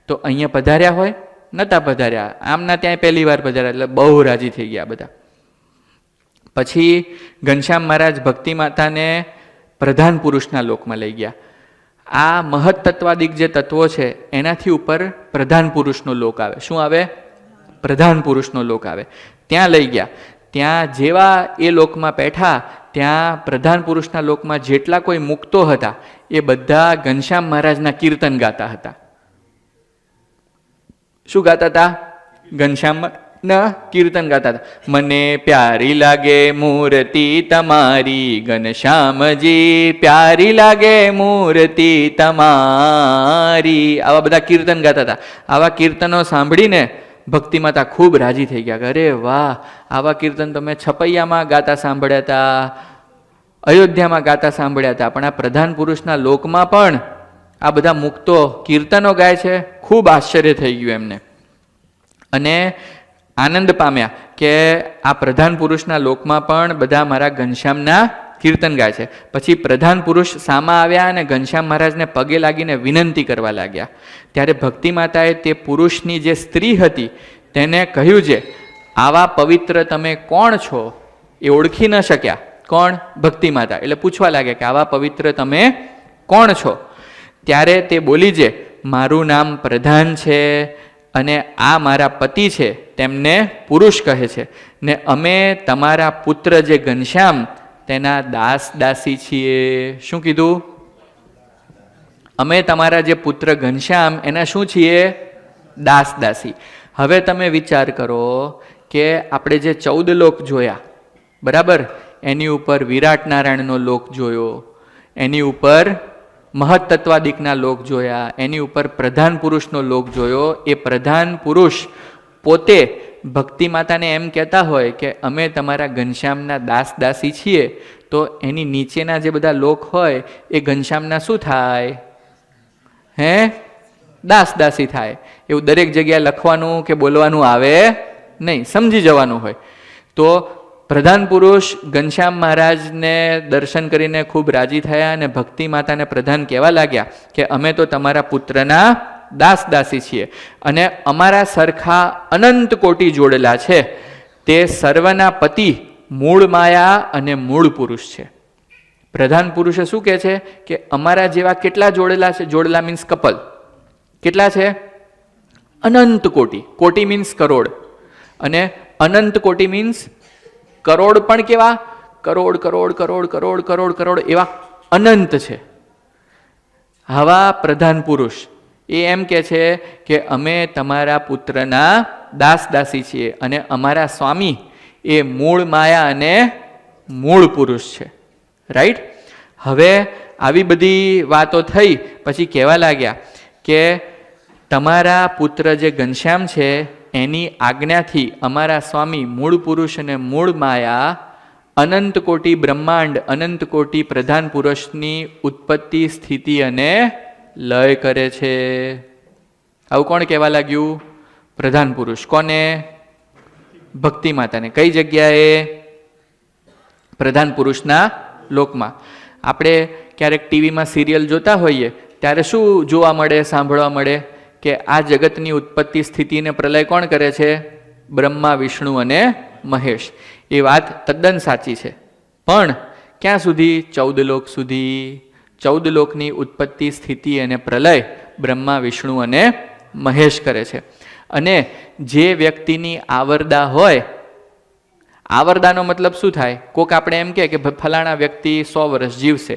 તો અહીંયા પધાર્યા હોય? નહોતા પધાર્યા. આમના ત્યાં પહેલી વાર પધાર્યા એટલે બહુ રાજી થઈ ગયા બધા. પછી ઘનશ્યામ મહારાજ ભક્તિ માતાને પ્રધાન પુરુષના લોકમાં લઈ ગયા. આ મહત્તત્વાદિક જે તત્વો છે એનાથી ઉપર પ્રધાન પુરુષનો લોક આવે. શું આવે? પ્રધાન પુરુષનો લોક આવે. ત્યાં લઈ ગયા. ત્યાં જેવા એ લોકમાં બેઠા ત્યાં પ્રધાન પુરુષના લોકમાં જેટલા કોઈ મુક્તો હતા એ બધા ઘનશ્યામ મહારાજના કીર્તન ગાતા હતા. શું ગાતા હતા? ઘનશ્યામ ના કીર્તન ગાતા હતા. મને પ્યારી લાગે મૂર્તિ તમારી ઘનશ્યામજી, પ્યારી લાગે મૂર્તિ તમારી, આવા બધા કીર્તન ગાતા હતા. આવા કીર્તનો સાંભળીને ભક્તિ માતા ખૂબ રાજી થઈ ગયા. અરે વાહ, આવા કીર્તન તો મેં છપૈયામાં ગાતા સાંભળ્યા હતા, અયોધ્યામાં ગાતા સાંભળ્યા હતા, પણ આ પ્રધાન પુરુષના લોકમાં પણ આ બધા મુક્તો કીર્તનો ગાય છે. ખૂબ આશ્ચર્ય થઈ ગયું એમને અને આનંદ પામ્યા કે આ પ્રધાન પુરુષના લોકમાં પણ બધા મારા ઘનશ્યામના કીર્તન ગાય છે. પછી પ્રધાન પુરુષ સામા આવ્યા અને ઘનશ્યામ મહારાજને પગે લાગીને વિનંતી કરવા લાગ્યા. ત્યારે ભક્તિ માતાએ તે પુરુષની જે સ્ત્રી હતી તેને કહ્યું છે, આવા પવિત્ર તમે કોણ છો? એ ઓળખી ન શક્યા. કોણ? ભક્તિ માતા. એટલે પૂછવા લાગ્યા કે આવા પવિત્ર તમે કોણ છો? ત્યારે તે બોલી છે, મારું નામ પ્રધાન છે અને આ મારા પતિ છે, તેમને પુરુષ કહે છે, ને અમે તમારા પુત્ર જે ઘનશ્યામ તેના દાસ દાસી છીએ. શું કીધું? અમે તમારા જે પુત્ર ઘનશ્યામ એના શું છીએ? દાસ દાસી. હવે તમે વિચાર કરો કે આપણે જે 14 લોક જોયા, બરાબર, એની ઉપર વિરાટ નારાયણનો લોક જોયો, એની ઉપર મહત્તત્વાદિકના લોક જોયા, એની ઉપર પ્રધાન પુરુષનો લોક જોયો. એ પ્રધાન પુરુષ પોતે ભક્તિ માતાને એમ કહેતા હોય કે અમે તમારા ઘનશ્યામના દાસ દાસી છીએ, તો એની નીચેના જે બધા લોક હોય એ ઘનશ્યામના શું થાય? હે? દાસ દાસી થાય. એવું દરેક જગ્યાએ લખવાનું કે બોલવાનું આવે નહીં, સમજી જવાનું હોય. તો પ્રધાન પુરુષ ઘનશ્યામ મહારાજને દર્શન કરીને ખૂબ રાજી થયા અને ભક્તિ માતાને પ્રધાન કહેવા લાગ્યા કે અમે તો તમારા પુત્રના દાસ દાસી છીએ અને અમારા સરખા અનંત કોટી જોડેલા છે. તે સર્વના પતિ મૂળ માયા અને મૂળ પુરુષ છે. પ્રધાન પુરુષે શું કહે છે કે અમારા જેવા કેટલા જોડેલા છે? જોડેલા મીન્સ કપલ. કેટલા છે? અનંત કોટી. કોટી મીન્સ કરોડ અને અનંત કોટી મીન્સ કરોડ પણ કેવા? કરોડ કરોડ કરોડ કરોડ કરોડ કરોડ એવા અનંત છે. આવા પ્રધાન પુરુષ એ એમ કે છે કે અમે તમારા પુત્રના દાસ દાસી છીએ અને અમારા સ્વામી એ મૂળ માયા અને મૂળ પુરુષ છે. રાઈટ? હવે આવી બધી વાતો થઈ પછી કહેવા લાગ્યા કે તમારા પુત્ર જે ઘનશ્યામ છે એની આજ્ઞાથી અમારા સ્વામી મૂળ પુરુષ અને મૂળ માયા અનંત કોટી બ્રહ્માંડ, અનંત કોટી પ્રધાન પુરુષની ઉત્પત્તિ, સ્થિતિ અને લય કરે છે. આવું કોણ કહેવા લાગ્યું? પ્રધાન પુરુષ. કોને? ભક્તિ માતાને. કઈ જગ્યાએ? પ્રધાન પુરુષના લોકમાં. આપણે ક્યારેક ટીવીમાં સિરિયલ જોતા હોઈએ ત્યારે શું જોવા મળે, સાંભળવા મળે કે આ જગતની ઉત્પત્તિ, સ્થિતિ અને પ્રલય કોણ કરે છે? બ્રહ્મા, વિષ્ણુ અને મહેશ. એ વાત તદ્દન સાચી છે, પણ ક્યાં સુધી? 14 લોક સુધી. 14 લોકની ઉત્પત્તિ, સ્થિતિ અને પ્રલય બ્રહ્મા, વિષ્ણુ અને મહેશ કરે છે. અને જે વ્યક્તિની આવરદા હોય, આવરદાનો મતલબ શું થાય? કોક આપણે એમ કે ફલાણા વ્યક્તિ 100 વર્ષ જીવશે,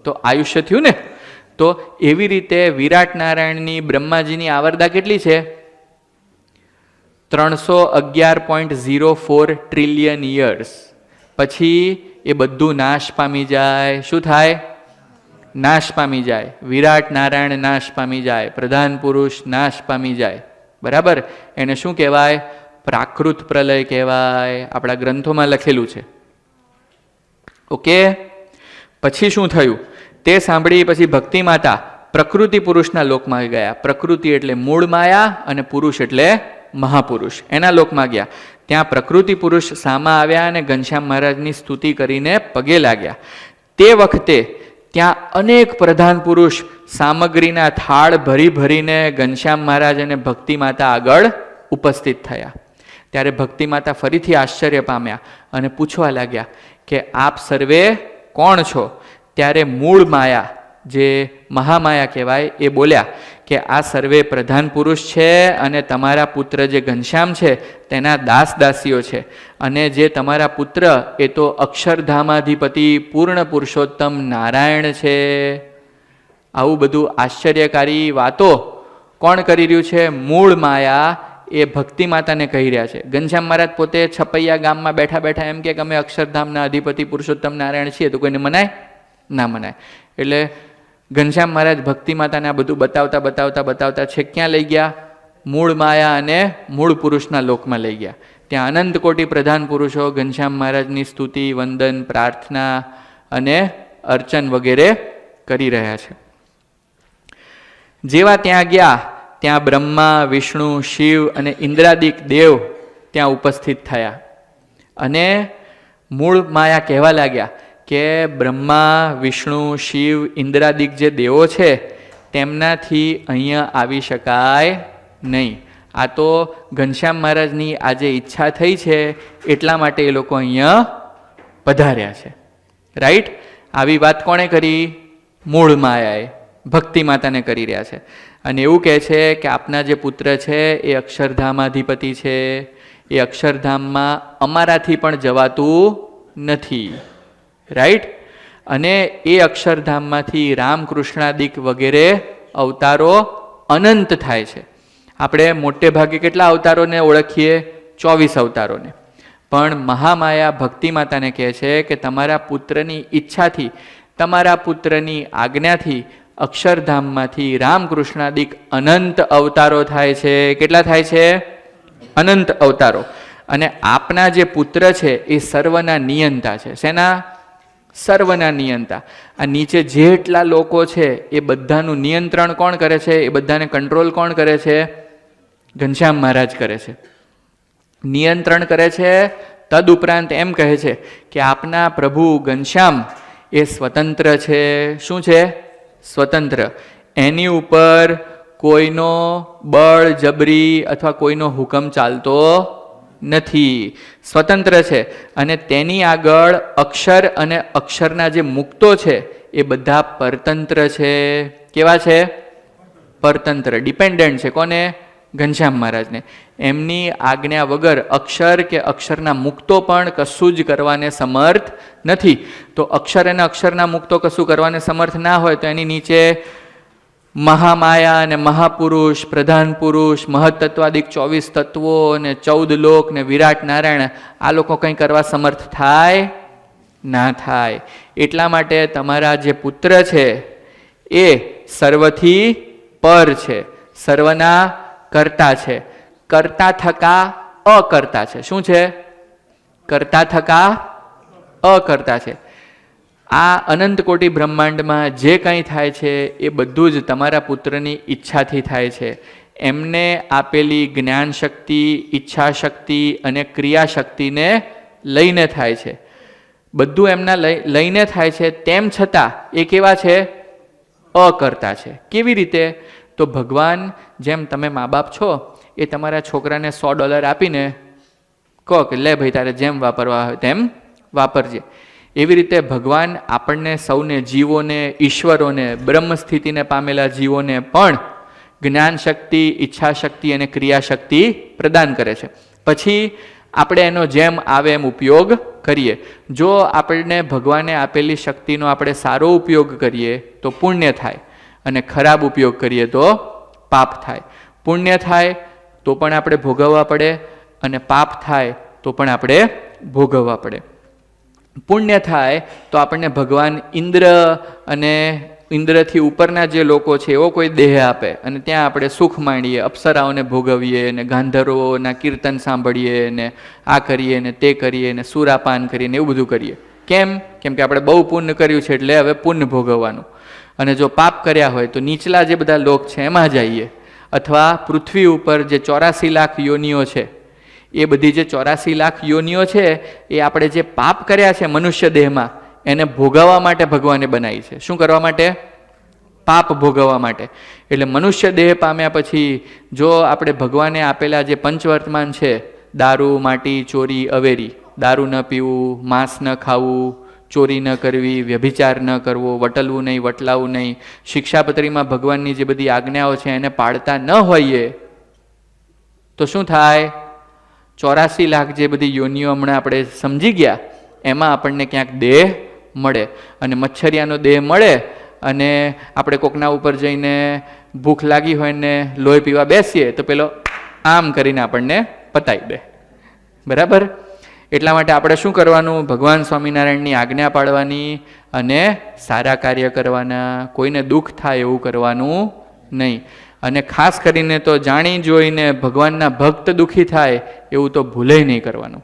તો આયુષ્ય થયું ને. તો એવી રીતે વિરાટ નારાયણની, બ્રહ્માજીની આવરદા કેટલી છે? 311.04 ટ્રિલિયન યર્સ. પછી એ બધું નાશ પામી જાય. શું થાય? નાશ પામી જાય. વિરાટ નારાયણ નાશ પામી જાય, પ્રધાન પુરુષ નાશ પામી જાય. બરાબર? એને શું કહેવાય? પ્રાકૃત પ્રલય કહેવાય. આપણા ગ્રંથોમાં લખેલું છે. ઓકે? પછી શું થયું? તે સાંભળી પછી ભક્તિ માતા પ્રકૃતિ પુરુષના લોકમાં ગયા. પ્રકૃતિ એટલે મૂળ માયા અને પુરુષ એટલે મહાપુરુષ. એના લોકમાં ગયા. ત્યાં પ્રકૃતિ પુરુષ સામા આવ્યા અને ઘનશ્યામ મહારાજની સ્તુતિ કરીને પગે લાગ્યા. તે વખતે ત્યાં અનેક પ્રધાન પુરુષ સામગ્રીના થાળ ભરી ભરીને ઘનશ્યામ મહારાજ અને ભક્તિ માતા આગળ ઉપસ્થિત થયા. ત્યારે ભક્તિ માતા ફરીથી આશ્ચર્ય પામ્યા અને પૂછવા લાગ્યા કે આપ સર્વે કોણ છો? ત્યારે મૂળ માયા, જે મહામાયા કહેવાય, એ બોલ્યા કે આ સર્વે પ્રધાન પુરુષ છે અને તમારા પુત્ર જે ઘનશ્યામ છે તેના દાસ દાસીઓ છે. અને જે તમારા પુત્ર એ તો અક્ષરધામાધિપતિ પૂર્ણ પુરુષોત્તમ નારાયણ છે. આવું બધું આશ્ચર્યકારી વાતો કોણ કરી રહ્યું છે? મૂળ માયા એ ભક્તિ માતાને કહી રહ્યા છે. ઘનશ્યામ મહારાજ પોતે છપૈયા ગામમાં બેઠા બેઠા એમ કે અમે અક્ષરધામના અધિપતિ પુરુષોત્તમ નારાયણ છીએ, તો કોઈને મનાય? ના મનાય. એટલે ઘનશ્યામ મહારાજ ભક્તિ માતાને આ બધું બતાવતા બતાવતા બતાવતા છે ક્યાં લઈ ગયા? મૂળ માયા અને મૂળ પુરુષના લોકમાં લઈ ગયા. ત્યાં અનંત કોટી પ્રધાન પુરુષો ઘનશ્યામ મહારાજની સ્તુતિ, વંદન, પ્રાર્થના અને અર્ચન વગેરે કરી રહ્યા છે. જેવા ત્યાં ગયા ત્યાં બ્રહ્મા, વિષ્ણુ, શિવ અને ઇન્દ્રાદિક દેવ ત્યાં ઉપસ્થિત થયા અને મૂળ માયા કહેવા લાગ્યા કે બ્રહ્મા, વિષ્ણુ, શિવ, ઇન્દ્રાદિક જે દેવો છે તેમનાથી અહીંયા આવી શકાય નહીં. આ તો ઘનશ્યામ મહારાજની આજે ઈચ્છા થઈ છે એટલા માટે એ લોકો અહીંયા પધાર્યા છે. રાઈટ? આવી વાત કોણે કરી? મૂળ માયાએ ભક્તિ માતાને કરી રહ્યા છે. અને એવું કહે છે કે આપના જે પુત્ર છે એ અક્ષરધામાધિપતિ છે, એ અક્ષરધામમાં અમારાથી પણ જવાતું નથી. રાઈટ? અને એ અક્ષરધામમાંથી રામકૃષ્ણાદિક વગેરે અવતારો અનંત થાય છે. આપણે મોટે ભાગે કેટલા અવતારોને ઓળખીએ? 24 અવતારોને. પણ મહામાયા ભક્તિ માતાને કહે છે કે તમારા પુત્રની ઈચ્છાથી, તમારા પુત્રની આજ્ઞાથી અક્ષરધામમાંથી રામકૃષ્ણાદિક અનંત અવતારો થાય છે. કેટલા થાય છે? અનંત અવતારો. અને આપના જે પુત્ર છે એ સર્વના નિયંતા છે. શેના? સર્વના નિયંતા. આ નીચે જેટલા લોકો છે એ બધાનું નિયંત્રણ કોણ કરે છે? એ બધાને કંટ્રોલ કોણ કરે છે? ઘનશ્યામ મહારાજ કરે છે. નિયંત્રણ કરે છે. તદ ઉપરાંત એમ કહે છે કે આપના પ્રભુ ઘનશ્યામ એ સ્વતંત્ર છે. શું છે? સ્વતંત્ર. એની ઉપર કોઈનો બળ, જબરી અથવા કોઈનો હુકમ ચાલતો નથી. સ્વતંત્ર છે. અને તેની આગળ અક્ષર અને અક્ષરના જે મુક્તો છે એ બધા પરતંત્ર છે. કેવા છે? પરતંત્ર. ડિપેન્ડન્ટ છે. કોને? ઘનશ્યામ મહારાજને. એમની આજ્ઞા વગર અક્ષર કે અક્ષરના મુક્તો પણ કશું જ કરવાને સમર્થ નથી. તો અક્ષર અને અક્ષરના મુક્તો કશું કરવાને સમર્થ ના હોય તો એની નીચે મહામાયા અને મહાપુરુષ, પ્રધાન પુરુષ, મહત્તત્વાદિક 24 તત્વો અને 14 લોક ને વિરાટ નારાયણ, આ લોકો કંઈ કરવા સમર્થ થાય? ના થાય. એટલા માટે તમારા જે પુત્ર છે એ સર્વથી પર છે, સર્વના કર્તા છે. કર્તા થકા અકર્તા છે. શું છે? કર્તા થકા અકર્તા છે. આ અનંત કોટી બ્રહ્માંડમાં જે કંઈ થાય છે એ બધું જ તમારા પુત્રની ઈચ્છાથી થાય છે. એમને આપેલી જ્ઞાન શક્તિ, ઈચ્છા શક્તિ અને ક્રિયા શક્તિને લઈને થાય છે. બધું એમના લઈને થાય છે. તેમ છતાં એ કેવા છે? અકર્તા છે. કેવી રીતે? તો ભગવાન, જેમ તમે મા બાપ છો એ તમારા છોકરાને $100 આપીને કહો કે લે ભાઈ તારે જેમ વાપરવા હોય તેમ વાપરજે. એવી રીતે ભગવાન આપણને સૌને, જીવોને, ઈશ્વરોને, બ્રહ્મ સ્થિતિને પામેલા જીવોને પણ જ્ઞાન શક્તિ, ઈચ્છા શક્તિ અને ક્રિયા શક્તિ પ્રદાન કરે છે. પછી આપણે એનો જેમ આવે એમ ઉપયોગ કરીએ. જો આપણને ભગવાને આપેલી શક્તિનો આપણે સારો ઉપયોગ કરીએ તો પુણ્ય થાય, અને ખરાબ ઉપયોગ કરીએ તો પાપ થાય. પુણ્ય થાય તો પણ આપણે ભોગવવા પડે, અને પાપ થાય તો પણ આપણે ભોગવવા પડે. પુણ્ય થાય તો આપણને ભગવાન ઇન્દ્ર અને ઇન્દ્રથી ઉપરના જે લોકો છે એવો કોઈ દેહ આપે, અને ત્યાં આપણે સુખ માણીએ, અપ્સરાઓને ભોગવીએ, ને ગાંધર્વોના કીર્તન સાંભળીએ, ને આ કરીએ ને તે કરીએ, ને સુરાપાન કરીએ ને એવું બધું કરીએ. કેમ? કેમ કે આપણે બહુ પુણ્ય કર્યું છે એટલે હવે પુણ્ય ભોગવવાનું. અને જો પાપ કર્યા હોય તો નીચલા જે બધા લોક છે એમાં જઈએ, અથવા પૃથ્વી ઉપર જે 84 લાખ યોનિઓ છે એ બધી જે 84 લાખ યોનિઓ છે એ આપણે જે પાપ કર્યા છે મનુષ્ય દેહમાં એને ભોગવવા માટે ભગવાને બનાવી છે. શું કરવા માટે? પાપ ભોગવવા માટે. એટલે મનુષ્ય દેહ પામ્યા પછી જો આપણે ભગવાને આપેલા જે પંચવર્તમાન છે, દારૂ, માટી, ચોરી, અવેરી, દારૂ ન પીવું, માંસ ન ખાવું, ચોરી ન કરવી, વ્યભિચાર ન કરવો, વટલવું નહીં, વટલાવું નહીં, શિક્ષાપત્રીમાં ભગવાનની જે બધી આજ્ઞાઓ છે એને પાળતા ન હોઈએ તો શું થાય? 84 લાખ જે બધી યોનિઓ હમણાં આપણે સમજી ગયા એમાં આપણને ક્યાંક દેહ મળે. અને મચ્છરિયાનો દેહ મળે અને આપણે કોકના ઉપર જઈને ભૂખ લાગી હોય ને લોહી પીવા બેસીએ તો પેલો આમ કરીને આપણને પતાવી દે. બરાબર? એટલા માટે આપણે શું કરવાનું? ભગવાન સ્વામિનારાયણની આજ્ઞા પાડવાની અને સારા કાર્ય કરવાના. કોઈને દુઃખ થાય એવું કરવાનું નહીં. અને ખાસ કરીને તો જાણી જોઈને ભગવાનના ભક્ત દુઃખી થાય એવું તો ભૂલે નહીં કરવાનું.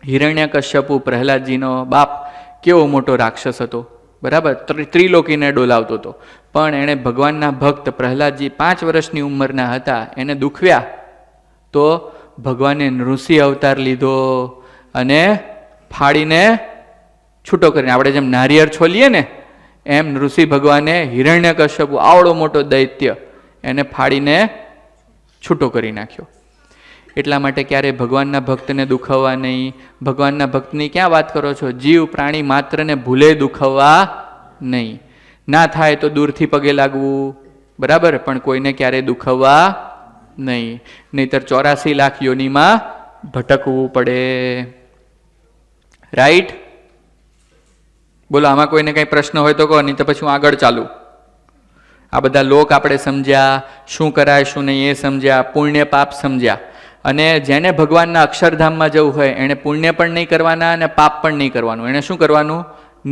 હિરણ્યકશ્યપુ પ્રહલાદજીનો બાપ કેવો મોટો રાક્ષસ હતો, બરાબર? ત્રિલોકીને ડોલાવતો હતો, પણ એણે ભગવાનના ભક્ત પ્રહલાદજી 5 વર્ષની ઉંમરના હતા, એને દુખવ્યા તો ભગવાને નૃસિંહ અવતાર લીધો અને ફાડીને છૂટો કરીને, આપણે જેમ નારિયેળ છોલીએ ને એમ નૃસિંહ ભગવાને હિરણ્યકશ્યપુ આવડો મોટો દૈત્ય એને ફાડીને છૂટો કરી નાખ્યો. એટલા માટે ક્યારેય ભગવાનના ભક્તને દુખવવા નહીં. ભગવાનના ભક્તની ક્યાં વાત કરો છો? જીવ પ્રાણી માત્રને ભૂલે દુખવવા નહીં. ના થાય તો દૂરથી પગે લાગવું, બરાબર, પણ કોઈને ક્યારેય દુખવવા નહીં, નહીતર 84 લાખ યોનિમાં ભટકવું પડે. રાઈટ? બોલો, આમાં કોઈને કઈ પ્રશ્ન હોય તો કહો, નહીં તો પછી હું આગળ ચાલું. આ બધા લોક આપણે સમજ્યા, શું કરાય શું નહીં એ સમજ્યા, પુણ્ય પાપ સમજ્યા. અને જેને ભગવાનના અક્ષરધામમાં જવું હોય એણે પુણ્ય પણ નહીં કરવાના અને પાપ પણ નહીં કરવાનું. એણે શું કરવાનું?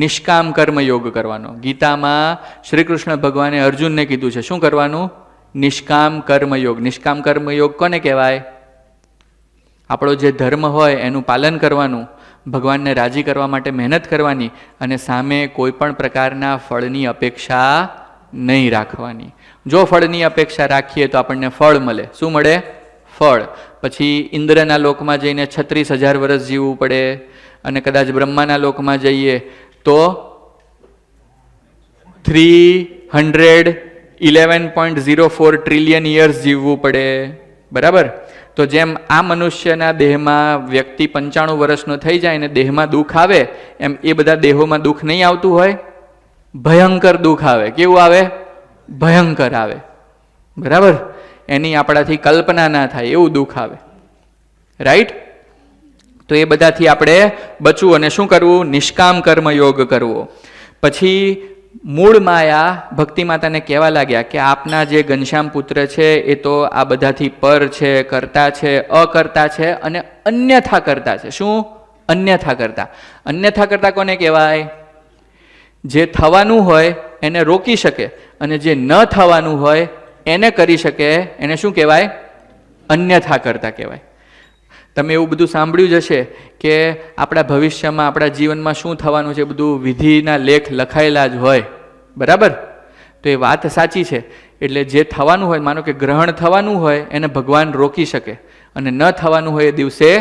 નિષ્કામ કર્મ યોગ કરવાનો. ગીતામાં શ્રી કૃષ્ણ ભગવાને અર્જુનને કીધું છે શું કરવાનું? નિષ્કામ કર્મયોગ. નિષ્કામ કર્મયોગ કોને કહેવાય? આપણો જે ધર્મ હોય એનું પાલન કરવાનું, ભગવાનને રાજી કરવા માટે મહેનત કરવાની અને સામે કોઈ પણ પ્રકારના ફળની અપેક્ષા નહીં રાખવાની. જો ફળની અપેક્ષા રાખીએ તો આપણને ફળ મળે. શું મળે? ફળ. પછી ઇન્દ્રના લોકમાં જઈને 36,000 વર્ષ જીવવું પડે અને કદાચ બ્રહ્માના લોકમાં જઈએ તો 311.04 ટ્રિલિયન યર્સ જીવવું પડે, બરાબર? તો જેમ આ મનુષ્યના દેહમાં વ્યક્તિ 95 વર્ષનો થઈ જાય ને દેહમાં દુઃખ આવે, એમ એ બધા દેહોમાં દુઃખ નહીં આવતું હોય? ભયંકર દુઃખ આવે. કેવું આવે? ભયંકર આવે, બરાબર? એની આપણાથી કલ્પના ના થાય એવું દુઃખ આવે. રાઈટ? તો એ બધાથી આપણે બચવું અને શું કરવું? નિષ્કામ કર્મ યોગ કરવો. પછી મૂળ માયા ભક્તિ માતાને કહેવા લાગ્યા કે આપના જે ઘનશ્યામ પુત્ર છે એ તો આ બધાથી પર છે, કરતા છે, અકર્તા છે અને અન્યથા કરતા છે. શું? અન્યથા કરતા. અન્યથા કરતા કોને કહેવાય? જે થવાનું હોય એને રોકી શકે અને જે ન થવાનું હોય એને કરી શકે, એને શું કહેવાય? અન્યથા કરતા કહેવાય. તમે એવું બધું સાંભળ્યું જ હશે કે આપણા ભવિષ્યમાં, આપણા જીવનમાં શું થવાનું છે બધું વિધિના લેખ લખાયેલા જ હોય, બરાબર? તો એ વાત સાચી છે. એટલે જે થવાનું હોય, માનો કે ગ્રહણ થવાનું હોય એને ભગવાન રોકી શકે અને ન થવાનું હોય એ દિવસે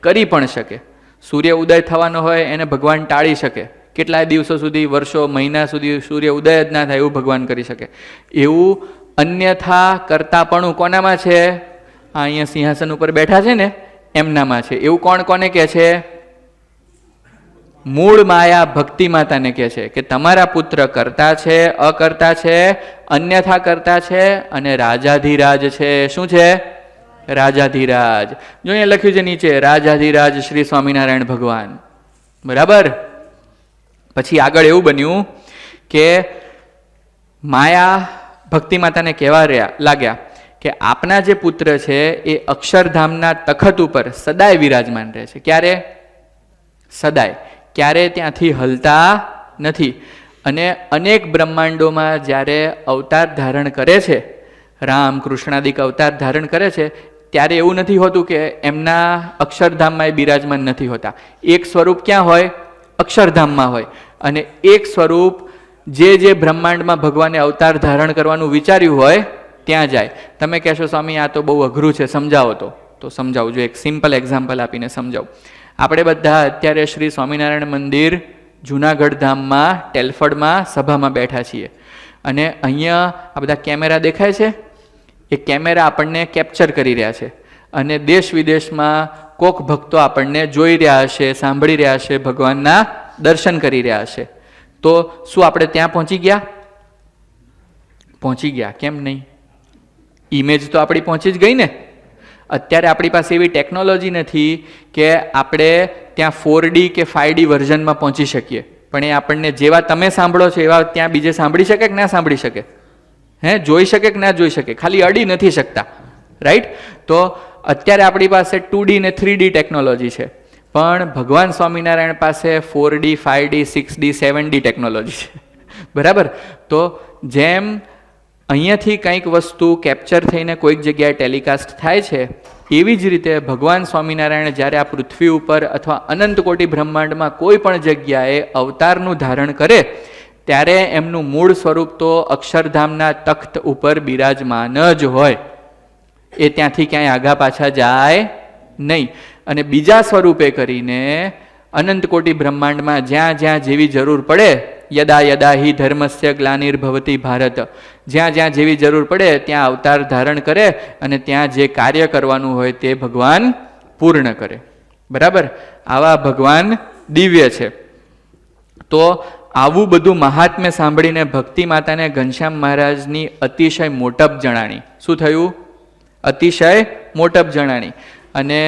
કરી પણ શકે. સૂર્ય ઉદય થવાનો હોય એને ભગવાન ટાળી શકે. કેટલાય દિવસો સુધી, વર્ષો, મહિના સુધી સૂર્ય ઉદય જ ના થાય એવું ભગવાન કરી શકે. એવું અન્યથા કરતાપણું કોનામાં છે? અહીંયા સિંહાસન ઉપર બેઠા છે ને એમનામાં છે. એવું કોણ કોને કહે છે? મૂળ માયા ભક્તિ માતાને કહે છે કે તમારા પુત્ર કરતા છે, અકર્તા છે, અન્યથા કરતા છે અને રાજાધિરાજ છે. શું છે? રાજાધિરાજ. જો અહીંયા લખ્યું છે નીચે, રાજાધિરાજ શ્રી સ્વામિનારાયણ ભગવાન, બરાબર? પછી આગળ એવું બન્યું કે માયા ભક્તિ માતાને કહેવા લાગ્યા કે આપના જે પુત્ર છે એ અક્ષરધામના તખત ઉપર સદાય વિરાજમાન રહે છે. ક્યારે? સદાય. ક્યારે ત્યાંથી હલતા નથી. અને અનેક બ્રહ્માંડોમાં જ્યારે અવતાર ધારણ કરે છે, રામ કૃષ્ણાદિક અવતાર ધારણ કરે છે, ત્યારે એવું નથી હોતું કે એમના અક્ષરધામમાં એ બિરાજમાન નથી હોતા. એક સ્વરૂપ ક્યાં હોય? અક્ષરધામમાં હોય. અને એક સ્વરૂપ જે બ્રહ્માંડમાં ભગવાને અવતાર ધારણ કરવાનું વિચાર્યું હોય ત્યાં જાય. તમે કહેશો સ્વામી આ તો બહુ અઘરું છે, સમજાવો. તો સમજાવું. જો એક સિમ્પલ એક્ઝામ્પલ આપીને સમજાવું. આપણે બધા અત્યારે શ્રી સ્વામિનારાયણ મંદિર જુનાગઢ ધામમાં ટેલફર્ડમાં સભામાં બેઠા છીએ અને અહીંયા આ બધા કેમેરા દેખાય છે. એ કેમેરા આપણને કેપ્ચર કરી રહ્યા છે અને દેશ વિદેશમાં કોક ભક્તો આપણને જોઈ રહ્યા હશે, સાંભળી રહ્યા હશે, ભગવાનના દર્શન કરી રહ્યા હશે. તો શું આપણે ત્યાં પહોંચી ગયા? પહોંચી ગયા. કેમ નહીં? ઇમેજ તો આપણી પહોંચી જ ગઈ ને. અત્યારે આપણી પાસે એવી ટેકનોલોજી નથી કે આપણે ત્યાં 4D કે 5D વર્ઝનમાં પહોંચી શકીએ, પણ એ આપણને જેવા તમે સાંભળો છો એવા ત્યાં બીજે સાંભળી શકે કે ના સાંભળી શકે? જોઈ શકે કે ના જોઈ શકે? ખાલી અડી નથી શકતા, રાઈટ? તો અત્યારે આપણી પાસે 2D ને 3D ટેકનોલોજી છે, પણ ભગવાન સ્વામિનારાયણ પાસે 4D 5D 6D 7D technology છે. બરાબર? તો જેમ અહીંયાથી કંઈક વસ્તુ કેપ્ચર થઈને કોઈક જગ્યાએ ટેલિકાસ્ટ થાય છે, એવી જ રીતે ભગવાન સ્વામિનારાયણ જ્યારે આ પૃથ્વી ઉપર અથવા અનંત કોટી બ્રહ્માંડમાં કોઈ પણ જગ્યાએ અવતારનું ધારણ કરે ત્યારે એમનું મૂળ સ્વરૂપ તો અક્ષરધામના તખ્ત ઉપર બિરાજમાન જ હોય. એ ત્યાંથી ક્યાંય આગા પાછા જાય નહીં. અને બીજા સ્વરૂપે કરીને અનંત કોટી બ્રહ્માંડમાં જ્યાં જ્યાં જેવી જરૂર પડે, યદા યદા હિ ધર્મસ્ય ગ્લાનિર્ભવતી ભારત, જ્યાં જ્યાં જેવી જરૂર પડે ત્યાં અવતાર ધારણ કરે અને ત્યાં જે કાર્ય કરવાનું હોય તે ભગવાન પૂર્ણ કરે. બરાબર? આવા ભગવાન દિવ્ય છે. તો આવું બધું મહાત્મ્ય સાંભળીને ભક્તિ માતાને ઘનશ્યામ મહારાજની અતિશય મોટપ જણાણી. શું થયું? અતિશય મોટપ જણાણી. અને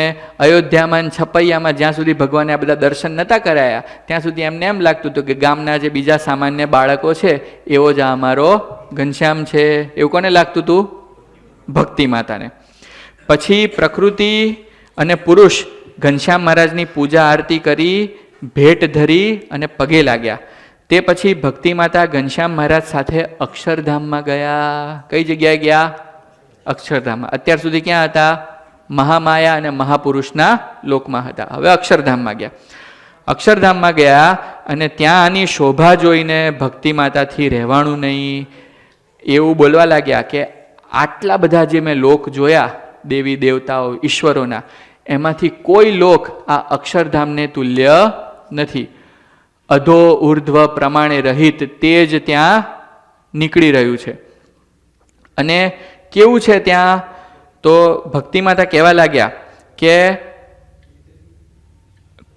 અયોધ્યામાં છપૈયામાં જ્યાં સુધી ભગવાને આ બધા દર્શન નહોતા કરાયા ત્યાં સુધી એમને એમ લાગતું હતું કે ગામના જે બીજા સામાન્ય બાળકો છે એવો જ આ અમારો ઘનશ્યામ છે. એવું કોને લાગતું હતું? ભક્તિ માતાને. પછી પ્રકૃતિ અને પુરુષ ઘનશ્યામ મહારાજની પૂજા આરતી કરી, ભેટ ધરી અને પગે લાગ્યા. તે પછી ભક્તિ માતા ઘનશ્યામ મહારાજ સાથે અક્ષરધામમાં ગયા. કઈ જગ્યાએ ગયા? અક્ષરધામમાં. અત્યાર સુધી ક્યાં હતા? મહામાયા અને મહાપુરુષના લોકમાં હતા. હવે અક્ષરધામમાં ગયા. અક્ષરધામમાં ગયા અને ત્યાં આની શોભા જોઈને ભક્તિ માતાથી રહેવાનું નહીં એવું બોલવા લાગ્યા કે આટલા બધા જે મેં લોક જોયા દેવી દેવતાઓ ઈશ્વરોના, એમાંથી કોઈ લોક આ અક્ષરધામને તુલ્ય નથી. અધો ઉર્ધ્વ પ્રમાણે રહિત તેજ ત્યાં નીકળી રહ્યું છે. અને કેવું છે ત્યાં? તો ભક્તિ માતા કહેવા લાગ્યા કે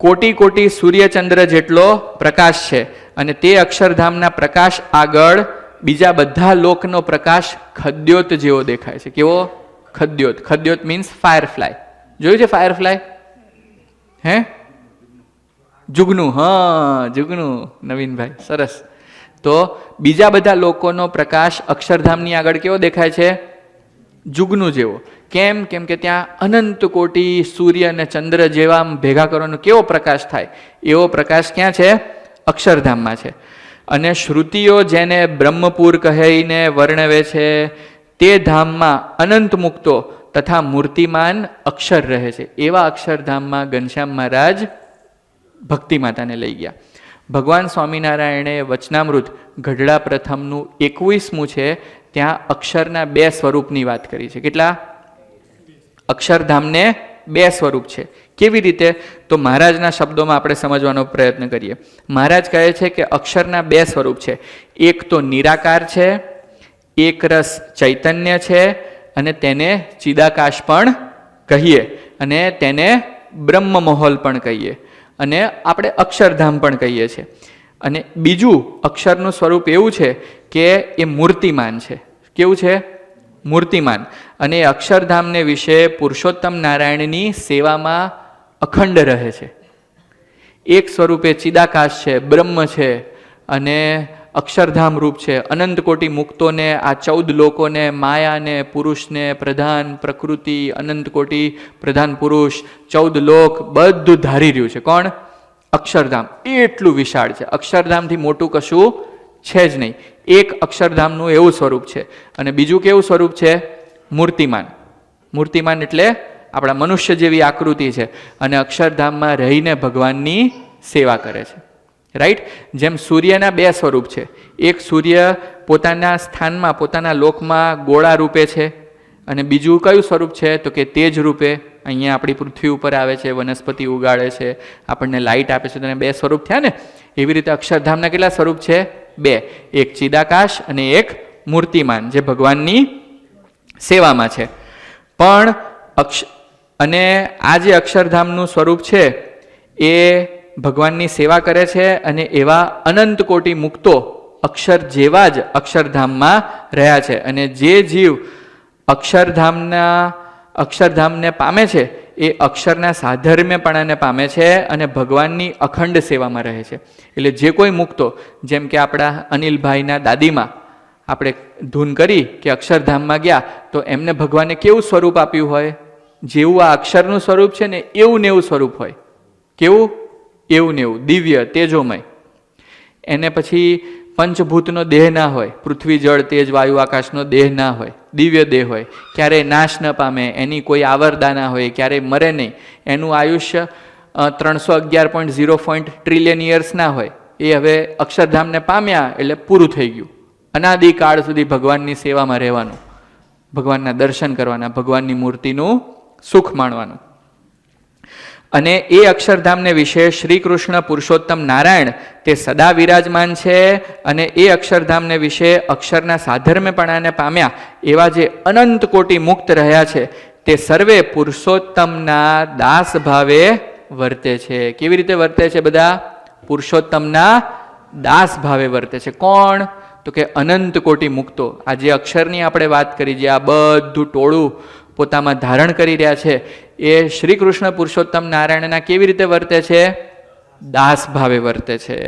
કોટી કોટી સૂર્યચંદ્ર જેટલો પ્રકાશ છે અને તે અક્ષરધામના પ્રકાશ આગળ બીજા બધા લોકનો પ્રકાશ ખદ્યોત જેવો દેખાય છે. કેવો? ખદ્યોત. ખદ્યોત મીન્સ ફાયરફ્લાય. જોયું છે ફાયરફ્લાય? હે? જુગનું. હા, જુગનું. નવીનભાઈ, સરસ. તો બીજા બધા લોકોનો પ્રકાશ અક્ષરધામની આગળ કેવો દેખાય છે? જુગનું જેવો. કેમ? કેમ કે ત્યાં અનંત કોટી સૂર્ય અને ચંદ્ર જેવા ભેગા કરવાનો કેવો પ્રકાશ થાય એવો પ્રકાશ ક્યાં છે? અક્ષરધામમાં છે. અને શ્રુતિઓ જેને બ્રહ્મપુર કહીને વર્ણવે છે તે ધામમાં અનંત મુક્તો તથા મૂર્તિમાન અક્ષર રહે છે. એવા અક્ષરધામમાં ઘનશ્યામ મહારાજ ભક્તિ માતાને લઈ ગયા. ભગવાન સ્વામિનારાયણે વચનામૃત ગઢડા પ્રથમનું 21મું છે, ત્યાં અક્ષરના 2 સ્વરૂપની વાત કરી છે. કેટલા? અક્ષરધામને 2 સ્વરૂપ છે. કેવી રીતે? તો મહારાજના શબ્દોમાં આપણે સમજવાનો પ્રયત્ન કરીએ. મહારાજ કહે છે કે અક્ષરના 2 સ્વરૂપ છે. એક તો નિરાકાર છે, એક રસ ચૈતન્ય છે, અને તેને ચિદાકાશ પણ કહીએ, અને તેને બ્રહ્મમહોલ પણ કહીએ, અને આપણે અક્ષરધામ પણ કહીએ છીએ. અને બીજું અક્ષરનું સ્વરૂપ એવું છે કે એ મૂર્તિમાન છે. કેવું છે? મૂર્તિમાન. અને અક્ષરધામને વિશે પુરુષોત્તમ નારાયણની સેવામાં અખંડ રહે છે. એક સ્વરૂપે ચિદાકાશ છે, બ્રહ્મ છે, અને અક્ષરધામ રૂપ છે. અનંત કોટી મુક્તોને, આ 14 લોકોને, માયાને, પુરુષને, પ્રધાન પ્રકૃતિ, અનંત કોટી પ્રધાન પુરુષ, 14 લોક બધું ધારી રહ્યું છે. કોણ? અક્ષરધામ. એટલું વિશાળ છે. અક્ષરધામથી મોટું કશું છે જ નહીં. એક અક્ષરધામનું એવું સ્વરૂપ છે. અને બીજું કેવું સ્વરૂપ છે? મૂર્તિમાન. મૂર્તિમાન એટલે આપણા મનુષ્ય જેવી આકૃતિ છે, અને અક્ષરધામમાં રહીને ભગવાનની સેવા કરે છે. રાઈટ? જેમ સૂર્યના 2 સ્વરૂપ છે. એક સૂર્ય પોતાના સ્થાનમાં, પોતાના લોકમાં ગોળા રૂપે છે, અને બીજું કયું સ્વરૂપ છે? તો કે તેજ રૂપે. અહીંયા આપણી પૃથ્વી ઉપર આવે છે, વનસ્પતિ ઉગાડે છે, આપણને લાઇટ આપે છે. તો 2 સ્વરૂપ થયા ને? એવી રીતે અક્ષરધામના કેટલા સ્વરૂપ છે? 2. એક ચિદાકાશ અને એક મૂર્તિમાન, જે ભગવાનની સેવામાં છે. પણ અને આ જે અક્ષરધામનું સ્વરૂપ છે એ ભગવાનની સેવા કરે છે, અને એવા અનંત કોટી મુક્તો અક્ષર જેવા જ અક્ષરધામમાં રહ્યા છે. અને જે જીવ અક્ષરધામને પામે છે એ અક્ષરના સાધર્મ્યપણાને પામે છે અને ભગવાનની અખંડ સેવામાં રહે છે. એટલે જે કોઈ મુક્તો, જેમ કે આપણા અનિલભાઈના દાદીમાં, આપણે ધૂન કરી કે અક્ષરધામમાં ગયા તો એમને ભગવાને કેવું સ્વરૂપ આપ્યું હોય? જેવું આ અક્ષરનું સ્વરૂપ છે ને એવું ને એવું સ્વરૂપ હોય. કેવું? એવું ને એવું, દિવ્ય, તેજોમય. એને પછી પંચભૂતનો દેહ ના હોય, પૃથ્વી જળ તેજ વાયુ આકાશનો દેહ ના હોય, દિવ્ય દેહ હોય, ક્યારેય નાશ ન પામે, એની કોઈ આવરદા ના હોય, ક્યારેય મરે નહીં, એનું આયુષ્ય 311.0 ટ્રિલિયન યર્સ ના હોય. એ હવે અક્ષરધામને પામ્યા એટલે પૂરું થઈ ગયું. અનાદિકાળ સુધી ભગવાનની સેવામાં રહેવાનું, ભગવાનના દર્શન કરવાના, ભગવાનની મૂર્તિનું સુખ માણવાનું. અને એ અક્ષરધામને વિશે શ્રી કૃષ્ણ પુરુષોત્તમ નારાયણ તે સદા વિરાજમાન છે. અને એ અક્ષરધામને વિશે અક્ષરના સાધર્મ્યપણાને પામ્યા એવા જે અનંત કોટી મુક્ત રહ્યા છે તે સર્વે પુરુષોત્તમના દાસ ભાવે વર્તે છે. કેવી રીતે વર્તે છે? બધા પુરુષોત્તમના દાસ ભાવે વર્તે છે. કોણ? તો કે અનંત કોટી મુક્તો. આ જે અક્ષરની આપણે વાત કરી, જે આ બધું ટોળું પોતામાં ધારણ કરી રહ્યા છે, એ શ્રી કૃષ્ણ પુરુષોત્તમ નારાયણના કેવી રીતે વર્તે છે? દાસ ભાવે વર્તે છે.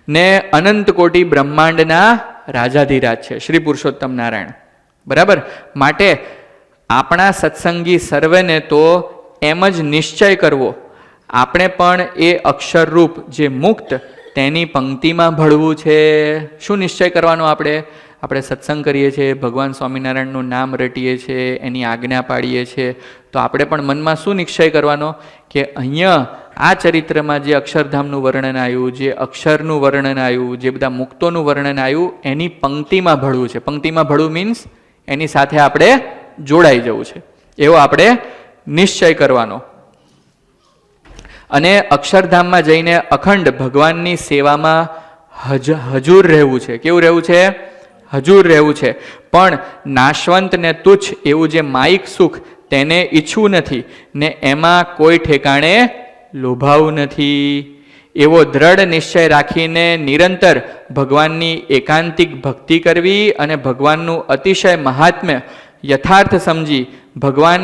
ને અનંત કોટી બ્રહ્માંડના રાજાધિરાજ છે શ્રી પુરુષોત્તમ નારાયણ. બરાબર? માટે આપણા સત્સંગી સર્વેને તો એમ જ નિશ્ચય કરવો, આપણે પણ એ અક્ષરરૂપ જે મુક્ત તેની પંક્તિમાં ભળવું છે. શું નિશ્ચય કરવાનો? આપણે સત્સંગ કરીએ છીએ, ભગવાન સ્વામિનારાયણનું નામ રટીએ છીએ, એની આજ્ઞા પાડીએ છીએ, તો આપણે પણ મનમાં શું નિશ્ચય કરવાનો? કે અહીંયા આ ચરિત્રમાં જે અક્ષરધામનું વર્ણન આવ્યું, જે અક્ષરનું વર્ણન આવ્યું, જે બધા મુક્તોનું વર્ણન આવ્યું, એની પંક્તિમાં ભળવું છે. પંક્તિમાં ભળવું મીન્સ એની સાથે આપણે જોડાઈ જવું છે, એવો આપણે નિશ્ચય કરવાનો. અને અક્ષરધામમાં જઈને અખંડ ભગવાનની સેવામાં હજૂર રહેવું છે. કેવું રહેવું છે? હજૂર રહેવું છે. પણ નાશવંત ને તુચ્છ એવું જે માયિક સુખ તેને ઈચ્છવું નથી ને એમાં કોઈ ઠેકાણે લોભાવું નથી. એવો દ્રઢ નિશ્ચય રાખીને નિરંતર ભગવાનની એકાંતિક ભક્તિ કરવી અને ભગવાનનું અતિશય મહાત્મ્ય યથાર્થ સમજી ભગવાન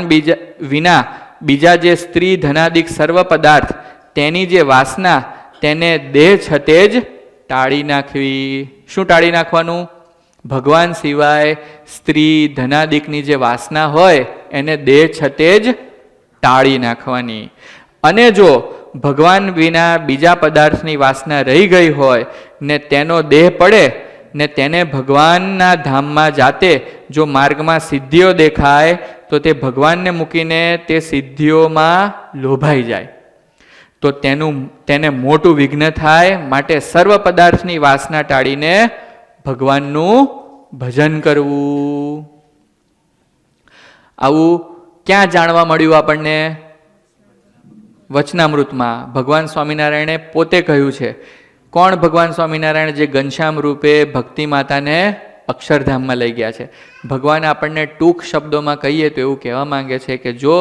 વિના બીજા જે સ્ત્રી ધનાદિક સર્વ પદાર્થ તેની જે વાસના તેને દેહ છતે જ ટાળી નાખવી. શું ટાળી નાખવાનું? ભગવાન સિવાય સ્ત્રી ધનાદિકની જે વાસના હોય એને દેહ છતે જ ટાળી નાખવાની. અને જો ભગવાન વિના બીજા પદાર્થની વાસના રહી ગઈ હોય ને તેનો દેહ પડે ને તેને ભગવાનના ધામમાં જાતે જો માર્ગમાં સિદ્ધિઓ દેખાય તો તે ભગવાનને મૂકીને તે સિદ્ધિઓમાં લોભાઈ જાય તો તેને મોટું વિઘ્ન થાય. માટે સર્વ પદાર્થની વાસના ટાળીને ભગવાનનું ભજન કરવું. આવું ક્યાં જાણવા મળ્યું આપણને? વચનામૃતમાં. ભગવાન સ્વામિનારાયણે પોતે કહ્યું છે. કોણ ભગવાન સ્વામિનારાયણ? જે ઘનશ્યામ રૂપે ભક્તિ માતાને અક્ષરધામમાં લઈ ગયા છે. ભગવાન આપણને ટૂંક શબ્દોમાં કહીએ તો એવું કહેવા માંગે છે કે જો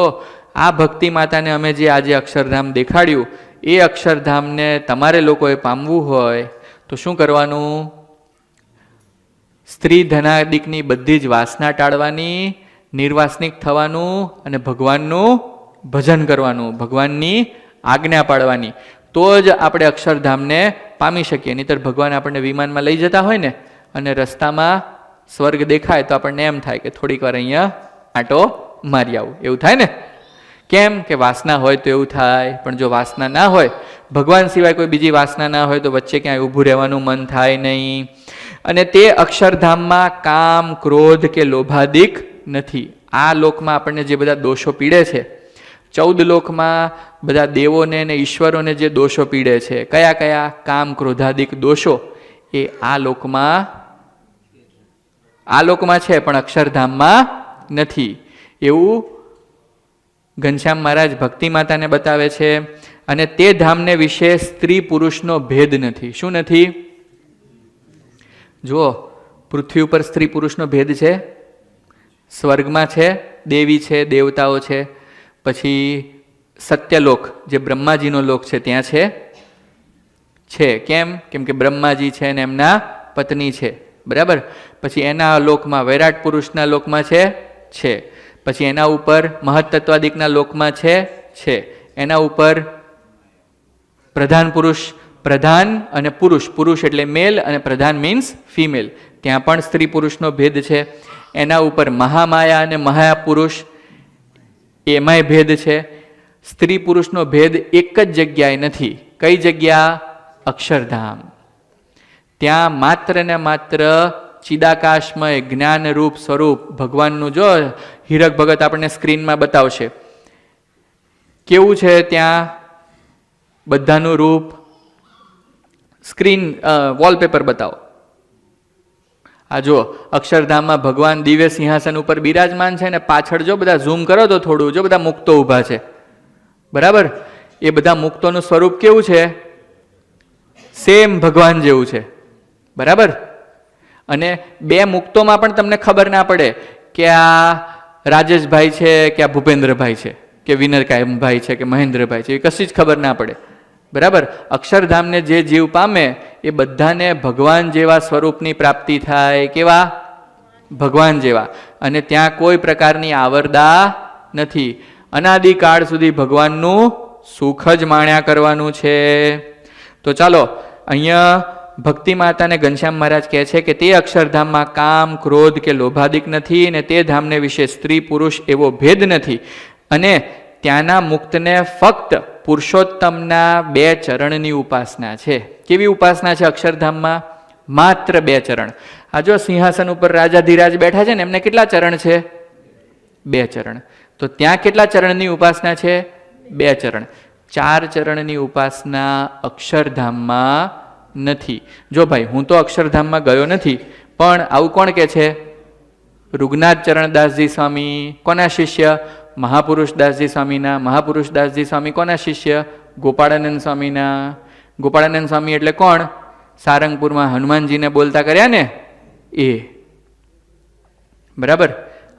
આ ભક્તિ માતાને અમે જે આજે અક્ષરધામ દેખાડ્યું એ અક્ષરધામને તમારે લોકોએ પામવું હોય તો શું કરવાનું? સ્ત્રી ધનાદિકની બધી જ વાસના ટાળવાની, નિર્વાસનિક થવાનું અને ભગવાનનું ભજન કરવાનું, ભગવાનની આજ્ઞા પાડવાની. તો જ આપણે અક્ષરધામને પામી શકીએ. નહીંતર ભગવાન આપણને વિમાનમાં લઈ જતા હોય ને અને રસ્તામાં સ્વર્ગ દેખાય તો આપણને એમ થાય કે થોડીક વાર અહીંયા આંટો મારી આવું. એવું થાય ને? કેમ? કે વાસના હોય તો એવું થાય. પણ જો વાસના ના હોય, ભગવાન સિવાય કોઈ બીજી વાસના ના હોય તો વચ્ચે ક્યાંય ઊભું રહેવાનું મન થાય નહીં. અને તે અક્ષરધામમાં કામ, ક્રોધ કે લોભાદિક નથી. આ લોકમાં આપણને જે બધા દોષો પીડે છે, 14 લોકમાં બધા દેવોને અને ઈશ્વરોને જે દોષો પીડે છે, કયા કયા? કામ, ક્રોધાદિક દોષો એ આ લોકમાં છે પણ અક્ષરધામમાં નથી. એવું ઘનશ્યામ મહારાજ ભક્તિ માતાને બતાવે છે. અને તે ધામને વિશે સ્ત્રી પુરુષનો ભેદ નથી. શું નથી? જુઓ, પૃથ્વી ઉપર સ્ત્રી પુરુષનો ભેદ છે, સ્વર્ગમાં છે, દેવી છે, દેવતાઓ છે, પછી સત્યલોક જે બ્રહ્માજીનો લોક છે ત્યાં છે. કેમ? કેમ કે બ્રહ્માજી છે ને એમના પત્ની છે. બરાબર? પછી એના લોકમાં વૈરાટ પુરુષના લોકમાં છે. પછી એના ઉપર મહત્તત્વાદિકના લોકમાં છે. એના ઉપર પ્રધાન પુરુષ પ્રધાન અને પુરુષ, પુરુષ એટલે મેલ અને પ્રધાન મીન્સ ફિમેલ, ત્યાં પણ સ્ત્રી પુરુષનો ભેદ છે. એના ઉપર મહામાયા અને મહાપુરુષ એમાંય ભેદ છે. સ્ત્રી પુરુષનો ભેદ એક જ જગ્યાએ નથી. કઈ જગ્યા? અક્ષરધામ. ત્યાં માત્ર ને માત્ર ચિદાકાશમય જ્ઞાનરૂપ સ્વરૂપ ભગવાનનું, જો હીરક ભગત આપણને સ્ક્રીનમાં બતાવશે કેવું છે ત્યાં બધાનું રૂપ. સ્ક્રીન વોલપેપર બતાવો. આ જો અક્ષરધામમાં ભગવાન દિવ્ય સિંહાસન ઉપર બિરાજમાન છે ને પાછળ જો બધા ઝૂમ કરો તો થોડું, જો બધા મુક્તો ઊભા છે, બરાબર? એ બધા મુક્તોનું સ્વરૂપ કેવું છે? સેમ ભગવાન જેવું છે, બરાબર? અને બે મુક્તોમાં પણ તમને ખબર ના પડે કે આ રાજેશભાઈ છે કે આ ભૂપેન્દ્રભાઈ છે કે વિનરકાયમભાઈ છે કે મહેન્દ્રભાઈ છે, એ કશી જ ખબર ના પડે, બરાબર? અક્ષરધામને જે જીવ પામે એ બધાને ભગવાન જેવા સ્વરૂપની પ્રાપ્તિ થાય. કેવા? ભગવાન જેવા. અને ત્યાં કોઈ પ્રકારની આવરદા નથી. અનાદિકાળ સુધી ભગવાનનું સુખ જ માણ્યા કરવાનું છે. તો ચાલો, અહીંયા ભક્તિ માતાને ઘનશ્યામ મહારાજ કહે છે કે તે અક્ષરધામમાં કામ, ક્રોધ કે લોભાદિક નથી, અને તે ધામને વિશે સ્ત્રી પુરુષ એવો ભેદ નથી, અને ત્યાંના મુક્તને ફક્ત પુરુષોત્તમના 2 ચરણની ઉપાસના છે. કેવી ઉપાસના છે અક્ષરધામમાં? માત્ર 2 ચરણ. આ જો સિંહાસન ઉપર રાજાધિરાજ બેઠા છે ને, એમને કેટલા ચરણ છે? 2 ચરણ. તો ત્યાં કેટલા ચરણની ઉપાસના છે? 2 ચરણ. 4 ચરણની ઉપાસના અક્ષરધામમાં નથી. જો ભાઈ, હું તો અક્ષરધામમાં ગયો નથી, પણ આવું કોણ કે છે? રુગનાથ ચરણદાસજી સ્વામી. કોના શિષ્ય? મહાપુરુષદાસજી સ્વામીના. મહાપુરુષદાસજી સ્વામી કોના શિષ્ય? ગોપાળાનંદ સ્વામીના. ગોપાળાનંદ સ્વામી એટલે કોણ? સારંગપુરમાં હનુમાનજીને બોલતા કર્યા ને એ, બરાબર?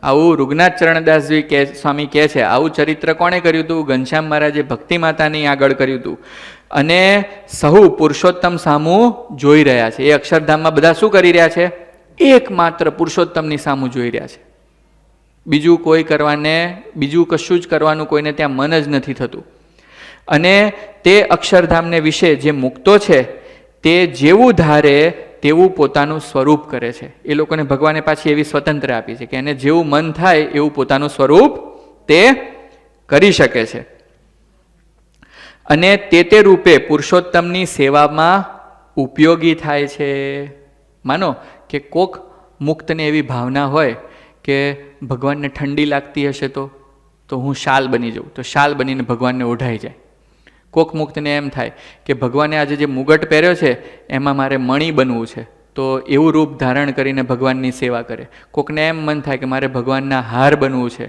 આવું રુગનાથ ચરણદાસજી સ્વામી કહે છે. આવું ચરિત્ર કોણે કર્યું હતું? ઘનશ્યામ મહારાજે ભક્તિ માતાની આગળ કર્યું હતું. અને સહુ પુરુષોત્તમ સામું જોઈ રહ્યા છે. એ અક્ષરધામમાં બધા શું કરી રહ્યા છે? એકમાત્ર પુરુષોત્તમની સામું જોઈ રહ્યા છે. બીજું કોઈ કરવાને, બીજું કશું જ કરવાનું કોઈને ત્યાં મન જ નથી થતું. અને તે અક્ષરધામને વિશે જે મુક્તો છે તે જેવું ધારે તેવું પોતાનું સ્વરૂપ કરે છે. એ લોકોને ભગવાને પાછી એવી સ્વતંત્ર આપી છે કે એને જેવું મન થાય એવું પોતાનું સ્વરૂપ તે કરી શકે છે. અને તે રૂપે પુરુષોત્તમની સેવામાં ઉપયોગી થાય છે. માનો કે કોક મુક્તને એવી ભાવના હોય કે ભગવાનને ઠંડી લાગતી હશે તો હું શાલ બની જાઉં, તો શાલ બનીને ભગવાનને ઓઢાઈ જાય. કોક મુક્તને એમ થાય કે ભગવાને આજે જે મુગટ પહેર્યો છે એમાં મારે મણી બનવું છે, તો એવું રૂપ ધારણ કરીને ભગવાનની સેવા કરે. કોકને એમ મન થાય કે મારે ભગવાનના હાર બનવું છે,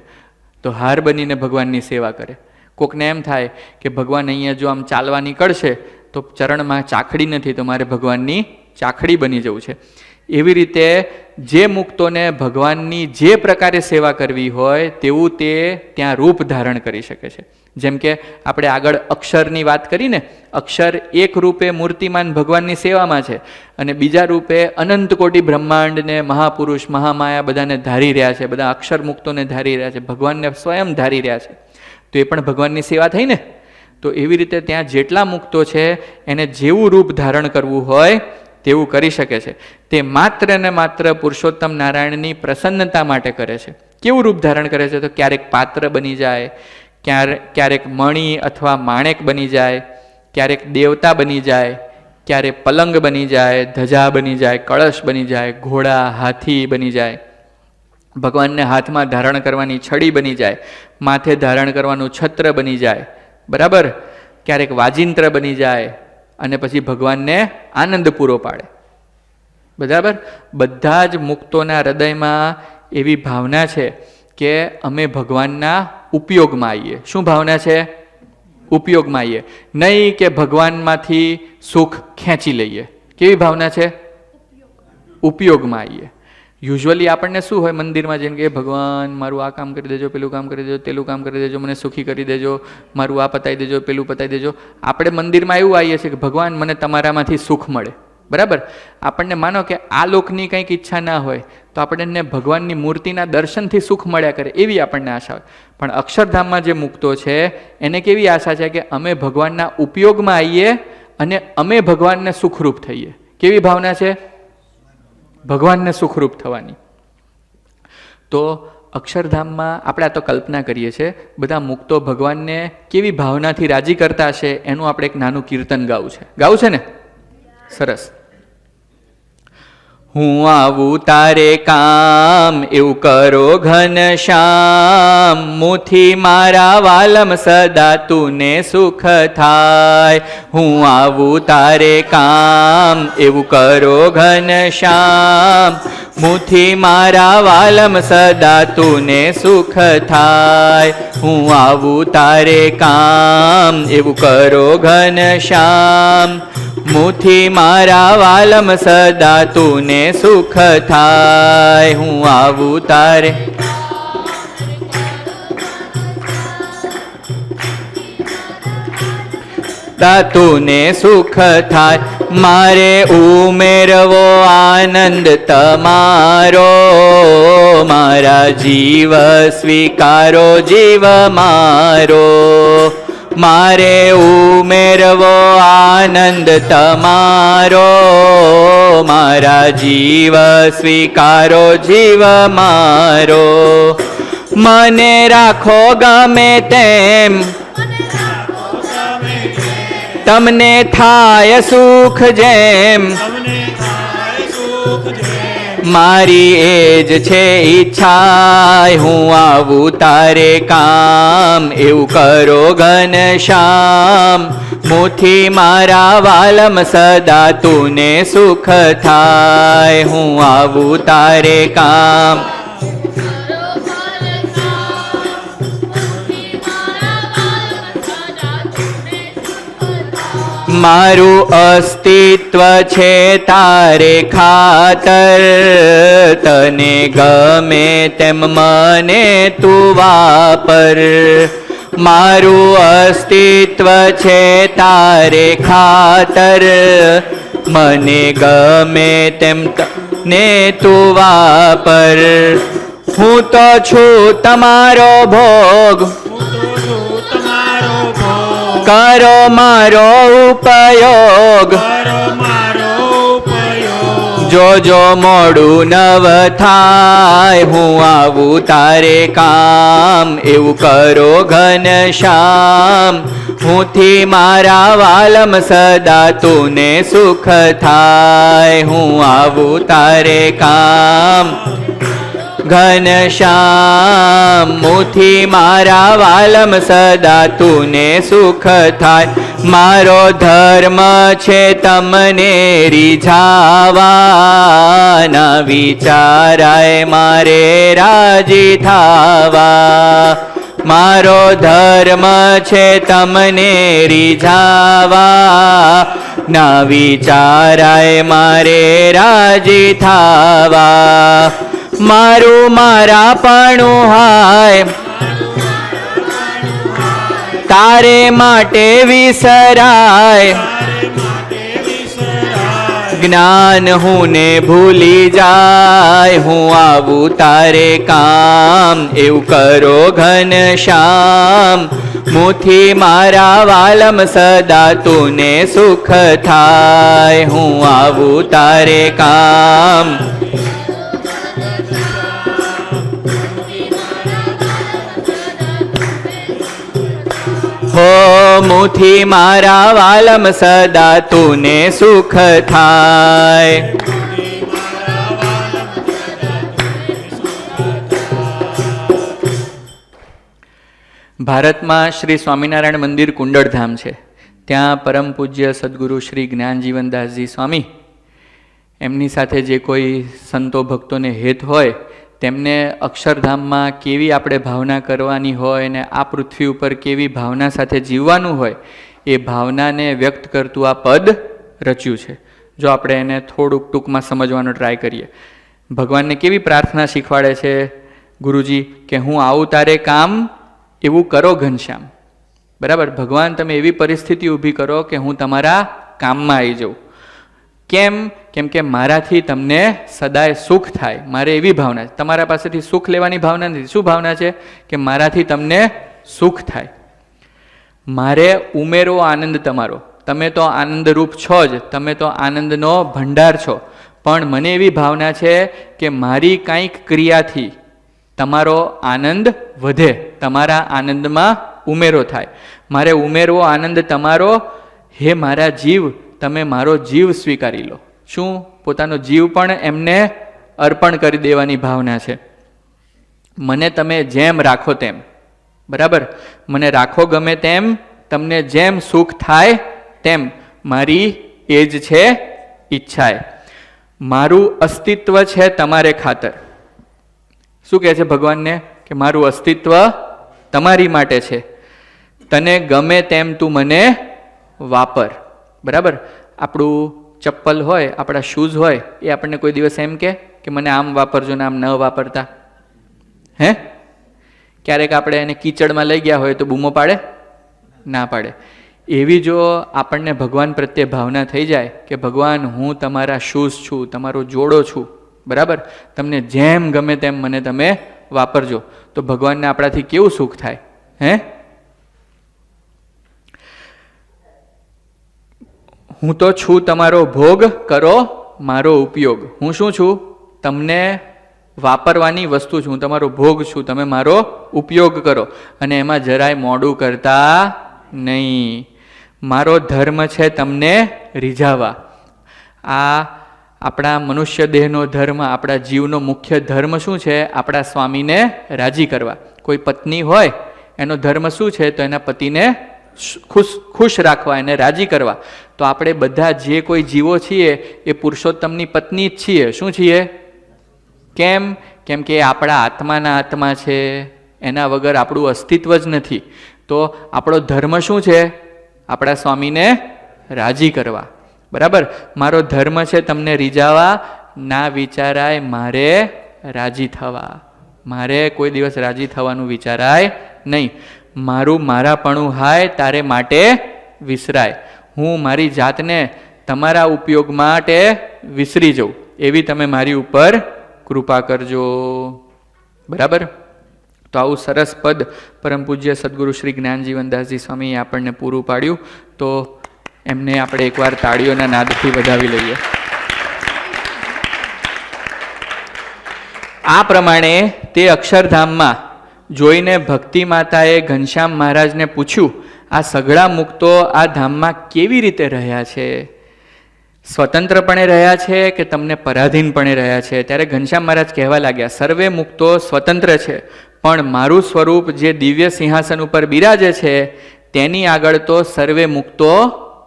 તો હાર બનીને ભગવાનની સેવા કરે. કોકને એમ થાય કે ભગવાન અહીંયા જો આમ ચાલવા નીકળશે તો ચરણમાં ચાખડી નથી, તો મારે ભગવાનની ચાખડી બની જવું છે. એવી રીતે જે મુક્તોને ભગવાનની જે પ્રકારે સેવા કરવી હોય તેવું તે ત્યાં રૂપ ધારણ કરી શકે છે. જેમ કે આપણે આગળ અક્ષરની વાત કરીને, અક્ષર એક રૂપે મૂર્તિમાન ભગવાનની સેવામાં છે અને બીજા રૂપે અનંત કોટી બ્રહ્માંડને, મહાપુરુષ, મહામાયા બધાને ધારી રહ્યા છે, બધા અક્ષર મુક્તોને ધારી રહ્યા છે, ભગવાનને સ્વયં ધારી રહ્યા છે. તો એ પણ ભગવાનની સેવા થઈ ને. તો એવી રીતે ત્યાં જેટલા મુક્તો છે એને જેવું રૂપ ધારણ કરવું હોય તેવું કરી શકે છે. તે માત્ર ને માત્ર પુરુષોત્તમ નારાયણની પ્રસન્નતા માટે કરે છે. કેવું રૂપ ધારણ કરે છે? તો ક્યારેક પાત્ર બની જાય, ક્યારેક મણી અથવા માણેક બની જાય, ક્યારેક દેવતા બની જાય, ક્યારેક પલંગ બની જાય, ધજા બની જાય, કળશ બની જાય, ઘોડા, હાથી બની જાય, ભગવાનને હાથમાં ધારણ કરવાની છડી બની જાય, માથે ધારણ કરવાનું છત્ર બની જાય, બરાબર? ક્યારેક વાજિંત્ર બની જાય અને પછી ભગવાનને આનંદ પૂરો પાડે, બરાબર? બધા જ મુક્તોના હૃદયમાં એવી ભાવના છે કે અમે ભગવાનના ઉપયોગમાં આવીએ. શું ભાવના છે? ઉપયોગમાં આવીએ, નહીં કે ભગવાનમાંથી સુખ ખેંચી લઈએ. કેવી ભાવના છે? ઉપયોગમાં આવીએ. યુઝ્યુઅલી આપણને શું હોય મંદિરમાં જઈને કે ભગવાન મારું આ કામ કરી દેજો, પેલું કામ કરી દેજો, પેલું કામ કરી દેજો, મને સુખી કરી દેજો, મારું આ પતાવી દેજો, પેલું પતાવી દેજો. આપણે મંદિરમાં એવું આવીએ છીએ કે ભગવાન મને તમારામાંથી સુખ મળે, બરાબર? આપણને માનો કે આ લોકની કંઈક ઈચ્છા ના હોય તો આપણને ભગવાનની મૂર્તિના દર્શનથી સુખ મળ્યા કરે એવી આપણને આશા હોય. પણ અક્ષરધામમાં જે મુક્તો છે એને કેવી આશા છે કે અમે ભગવાનના ઉપયોગમાં આવીએ અને અમે ભગવાનને સુખરૂપ થઈએ. કેવી ભાવના છે? ભગવાનને સુખરૂપ થવાની. તો અક્ષરધામમાં આપણે આ તો કલ્પના કરીએ છીએ, બધા મુક્તો ભગવાનને કેવી ભાવનાથી રાજી કરતા હશે એનું આપણે એક નાનું કીર્તન ગાવું છે ને? સરસ. હું આવું તારે કામ એવું કરો ઘનશ્યામ, મુથી મારા વાલમ સદા તુને સુખ થાય. હું આવું તારે કામ એવું કરો ઘનશ્યામ, મુથી મારા વાલમ સદા તુને સુખ થાય. હું આવું તારે કામ એવું કરો ઘનશ્યામ, મુથી મારા વાલમ સદા તુને સુખ થાય. હું આવું તારે તુને સુખ થાય. મારે ઉમેરવો આનંદ તમારો, મારા જીવ સ્વીકારો જીવ મારો. મારે ઉમેરવો આનંદ તમારો, મારા જીવ સ્વીકારો જીવ મારો. મને રાખો ગમે તેમ તમને થાય સુખ જેમ, મારી એ જ છે ઈચ્છા. હું આવું તારે કામ એવું કરો ઘનશ્યામ, મુથી મારા વાલમ સદા તુને સુખ થાય. હું આવું તારે કામ મારું અસ્તિત્વ છે તારે ખાતર, તને ગમે તેમ મને તું વાપર. મારું અસ્તિત્વ છે તારે ખાતર, મને ગમે તેમ તને તું વાપર. હું તો છું તમારો ભોગ, કરો મારો ઉપયોગ. જોજો મોડું નવ થાય. હું આવું તારે કામ એવું કરો ઘનશ્યામ, મુથી મારા વાલમ સદા તુને સુખ થાય. હું આવું તારે કામ ઘનશ્યામ, મુથી મારા વાલમ સદા તુને સુખ થાય. મારો ધર્મ છે તમને રીઝાવાના, વિચારાય મારે રાજી થાવા. મારો ધર્મ છે તમને રીઝાવા, ના વિચારાય મારે રાજી થાવા. મારું મારાપણું હાય તારે માટે વિસરાય. જ્ઞાન હું ને ભૂલી જાય. હું આવું તારે કામ એવું કરો ઘનશ્યામ, મુથી મારા વાલમ સદા તુને સુખ થાય. હું આવું તારે કામ હો, મુથી મારા વાલમ સદા તુને સુખ થાય. ભારતમાં શ્રી સ્વામિનારાયણ મંદિર કુંડળધામ છે. ત્યાં પરમ પૂજ્ય સદગુરુ શ્રી જ્ઞાનજીવનદાસજી સ્વામી, એમની સાથે જે કોઈ સંતો ભક્તોને હેત હોય તેમને અક્ષરધામમાં કેવી આપણે ભાવના કરવાની હોય ને આ પૃથ્વી ઉપર કેવી ભાવના સાથે જીવવાનું હોય એ ભાવનાને વ્યક્ત કરતું આ પદ રચ્યું છે. જો આપણે એને થોડુંક ટૂંકમાં સમજવાનો ટ્રાય કરીએ. ભગવાનને કેવી પ્રાર્થના શીખવાડે છે ગુરુજી કે હું આવું તારે કામ એવું કરો ઘનશ્યામ. બરાબર, ભગવાન તમે એવી પરિસ્થિતિ ઊભી કરો કે હું તમારા કામમાં આવી જાઉં. કેમ? કેમ કે મારાથી તમને સદાય સુખ થાય. મારે એવી ભાવના છે, તમારા પાસેથી સુખ લેવાની ભાવના નથી. શું ભાવના છે? કે મારાથી તમને સુખ થાય. મારે ઉમેરો આનંદ તમારો. તમે તો આનંદરૂપ છો જ, તમે તો આનંદનો ભંડાર છો, પણ મને એવી ભાવના છે કે મારી કંઈક ક્રિયાથી તમારો આનંદ વધે, તમારા આનંદમાં ઉમેરો થાય. મારે ઉમેરવો આનંદ તમારો. હે મારા જીવ, તમે મારો જીવ સ્વીકારી લો. શું? પોતાનો જીવ પણ એમને અર્પણ કરી દેવાની ભાવના છે. મને તમે જેમ રાખો તેમ, બરાબર? મને રાખો ગમે તેમ, તમને જેમ સુખ થાય તેમ, મારી એ જ છે ઈચ્છાએ. મારું અસ્તિત્વ છે તમારે ખાતર. શું કહે છે ભગવાનને? કે મારું અસ્તિત્વ તમારી માટે છે. તને ગમે તેમ તું મને વાપર. બરાબર? આપણું ચપ્પલ હોય, આપણા શૂઝ હોય, એ આપણને કોઈ દિવસ એમ કે મને આમ વાપરજો ને આમ ન વાપરતા? હે? ક્યારેક આપણે એને કીચડમાં લઈ ગયા હોય તો બૂમો પાડે? ના પાડે. એવી જો આપણને ભગવાન પ્રત્યે ભાવના થઈ જાય કે ભગવાન, હું તમારા શૂઝ છું, તમારો જોડો છું, બરાબર? તમને જેમ ગમે તેમ મને તમે વાપરજો, તો ભગવાનને આપણાથી કેવું સુખ થાય? હે? હું તો છું તમારો ભોગ, કરો મારો ઉપયોગ. હું શું છું? તમને વાપરવાની વસ્તુ છું, હું તમારો ભોગ છું, તમે મારો ઉપયોગ કરો, અને એમાં જરાય મોડું કરતા નહીં. મારો ધર્મ છે તમને રીઝાવા. આ આપણા મનુષ્ય દેહનો ધર્મ, આપણા જીવનો મુખ્ય ધર્મ શું છે? આપણા સ્વામીને રાજી કરવા. કોઈ પત્ની હોય, એનો ધર્મ શું છે? તો એના પતિને ખુશ રાખવા, એને રાજી કરવા. તો આપણે બધા જે કોઈ જીવો છીએ એ પુરુષોત્તમની પત્ની જ છીએ. શું છીએ? કેમ? કેમ કે આપણા આત્માના આત્મા છે, એના વગર આપણું અસ્તિત્વ જ નથી. તો આપણો ધર્મ શું છે? આપણા સ્વામીને રાજી કરવા. બરાબર? મારો ધર્મ છે તમને રીઝાવા, ના વિચારાય મારે રાજી થવા. મારે કોઈ દિવસ રાજી થવાનું વિચારાય નહીં. મારું મારાપણું હાય તારે માટે વિસરાય. હું મારી જાતને તમારા ઉપયોગ માટે વિસરી જાઉં, એવી તમે મારી ઉપર કૃપા કરજો. બરાબર? તો આવું સરસ પદ પરમ પૂજ્ય સદગુરુ શ્રી જ્ઞાનજીવનદાસજી સ્વામીએ આપણને પૂરું પાડ્યું. તો એમને આપણે એકવાર તાળીઓના નાદથી વધાવી લઈએ. આ પ્રમાણે તે અક્ષરધામમાં જોઈને ભક્તિ માતાએ ઘનશ્યામ મહારાજને પૂછ્યું, આ સઘળા મુક્તો આ ધામમાં કેવી રીતે રહ્યા છે? સ્વતંત્રપણે રહ્યા છે કે તમને પરાધીનપણે રહ્યા છે? ત્યારે ઘનશ્યામ મહારાજ કહેવા લાગ્યા, સર્વે મુક્તો સ્વતંત્ર છે, પણ મારું સ્વરૂપ જે દિવ્ય સિંહાસન ઉપર બિરાજે છે તેની આગળ તો સર્વે મુક્તો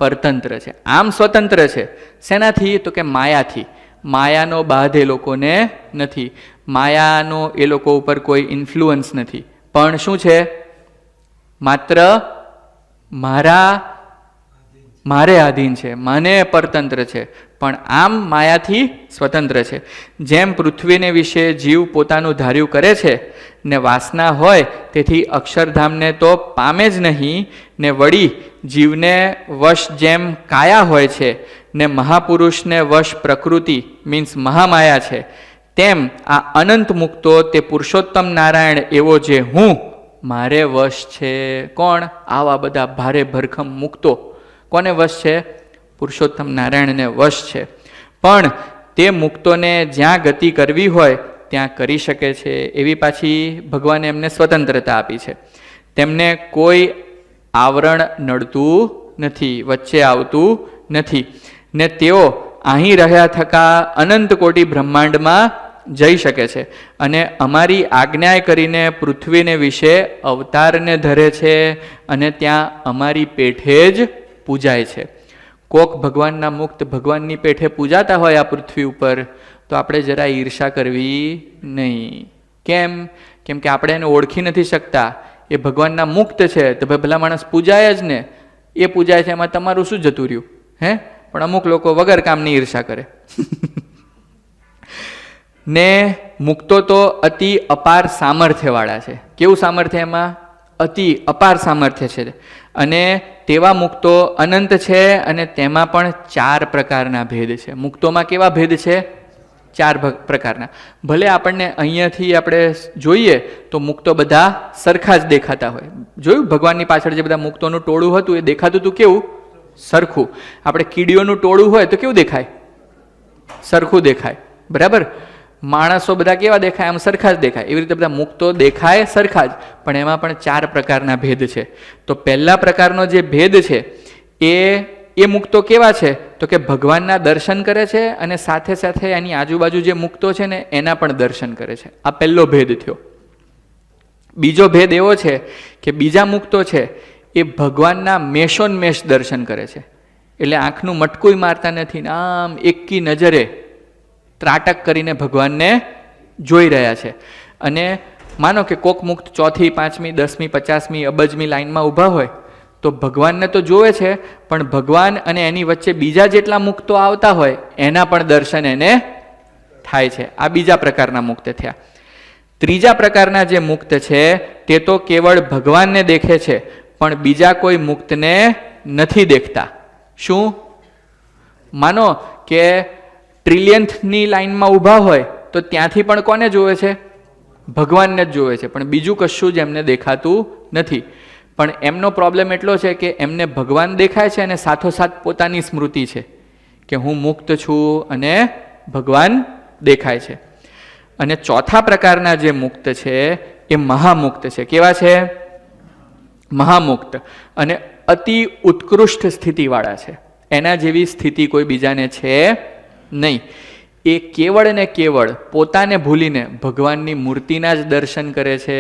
પરતંત્ર છે. આમ સ્વતંત્ર છે. શેનાથી? તો કે માયાથી. માયાનો બાધ એ લોકોને નથી, માયાનો એ લોકો ઉપર કોઈ ઇન્ફ્લુઅન્સ નથી, પણ શું છે? માત્ર મારે આધીન છે, મને પરતંત્ર છે, પણ આમ માયાથી સ્વતંત્ર છે. જેમ પૃથ્વીને વિશે જીવ પોતાનું ધાર્યું કરે છે ને વાસના હોય તેથી અક્ષરધામને તો પામે જ નહીં, ને વળી જીવને વશ જેમ કાયા હોય છે ને મહાપુરુષને વશ પ્રકૃતિ મીન્સ મહામાયા છે, તેમ આ અનંત મુક્તો તે પુરુષોત્તમ નારાયણ એવો જે હું મારે વશ છે. કોણ? આવા બધા ભારે ભરખમ મુક્તો કોને વશ છે? પુરુષોત્તમ નારાયણને વશ છે. પણ તે મુક્તોને જ્યાં ગતિ કરવી હોય ત્યાં કરી શકે છે, એવી પાછી ભગવાને એમને સ્વતંત્રતા આપી છે. તેમને કોઈ આવરણ નડતું નથી, વચ્ચે આવતું નથી, ને તેઓ અહીં રહ્યા થકા અનંત કોટી બ્રહ્માંડમાં જઈ શકે છે, અને અમારી આજ્ઞા કરીને પૃથ્વીને વિશે અવતારને ધરે છે, અને ત્યાં અમારી પેઠે જ પૂજાય છે. કોક ભગવાનના મુક્ત ભગવાનની પેઠે પૂજાતા હોય આ પૃથ્વી ઉપર, તો આપણે જરા ઈર્ષા કરવી નહીં. કેમ? કેમ કે આપણે એને ઓળખી નથી શકતા. એ ભગવાનના મુક્ત છે તો ભાઈ ભલા માણસ પૂજાય જ ને. એ પૂજાય છે, એમાં તમારું શું જતું રહ્યું? હે? પણ અમુક લોકો વગર કામની ઈર્ષા કરે. ને મુક્તો તો અતિ અપાર સામર્થ્યવાળા છે. કેવું સામર્થ્ય? એમાં અતિ અપાર સામર્થ્ય છે. અને તેવા મુક્તો અનંત છે, અને તેમાં પણ 4 પ્રકારના ભેદ છે. મુક્તોમાં કેવા ભેદ છે? 4 પ્રકારના. ભલે આપણને અહીંયાથી આપણે જોઈએ તો મુક્તો બધા સરખા જ દેખાતા હોય. જોયું ભગવાનની પાછળ જે બધા મુક્તોનું ટોળું હતું એ દેખાતું હતું કેવું? સરખું. આપણે કીડીઓનું ટોળું હોય તો કેવું દેખાય? સરખું દેખાય. બરાબર? માણસો બધા કેવા દેખાય? આમ સરખા જ દેખાય. એવી રીતે બધા મુક્તો દેખાય સરખા જ, પણ એમાં પણ 4 પ્રકારના ભેદ છે. તો પહેલા પ્રકારનો જે ભેદ છે એ મુક્તો કેવા છે? તો કે ભગવાનના દર્શન કરે છે અને સાથે સાથે એની આજુબાજુ જે મુક્તો છે ને એના પણ દર્શન કરે છે. આ પહેલો ભેદ થયો. બીજો ભેદ એવો છે કે બીજા મુક્તો છે એ ભગવાનના મેષોન્મેષ દર્શન કરે છે. એટલે આંખનું મટકું મારતા નથી, આમ એકી નજરે ત્રાટક કરીને ભગવાનને જોઈ રહ્યા છે. અને માનો કે કોક મુક્ત 4મી, 5મી, 10મી, 50મી, અબજમી લાઈનમાં ઊભા હોય તો ભગવાનને તો જોવે છે, પણ ભગવાન અને એની વચ્ચે બીજા જેટલા મુક્તો આવતા હોય એના પણ દર્શન એને થાય છે. આ બીજા પ્રકારના મુક્ત થયા. ત્રીજા પ્રકારના જે મુક્ત છે તે તો કેવળ ભગવાનને દેખે છે, પણ બીજા કોઈ મુક્તને નથી દેખતા. શું? માનો કે ટ્રિલિયન્થની લાઈનમાં ઊભા હોય તો ત્યાંથી પણ કોને જોવે છે? ભગવાનને જ જોવે છે, પણ બીજું કશું જ એમને દેખાતું નથી. પણ એમનો પ્રોબ્લેમ એટલો છે કે એમને ભગવાન દેખાય છે અને સાથોસાથ પોતાની સ્મૃતિ છે કે હું મુક્ત છું અને ભગવાન દેખાય છે. અને ચોથા પ્રકારના જે મુક્ત છે એ મહામુક્ત છે. કેવા છે? મહામુક્ત. અને અતિ ઉત્કૃષ્ટ સ્થિતિવાળા છે. એના જેવી સ્થિતિ કોઈ બીજાને છે નહીં. એ કેવળ ને કેવળ પોતાને ભૂલીને ભગવાનની મૂર્તિના જ દર્શન કરે છે.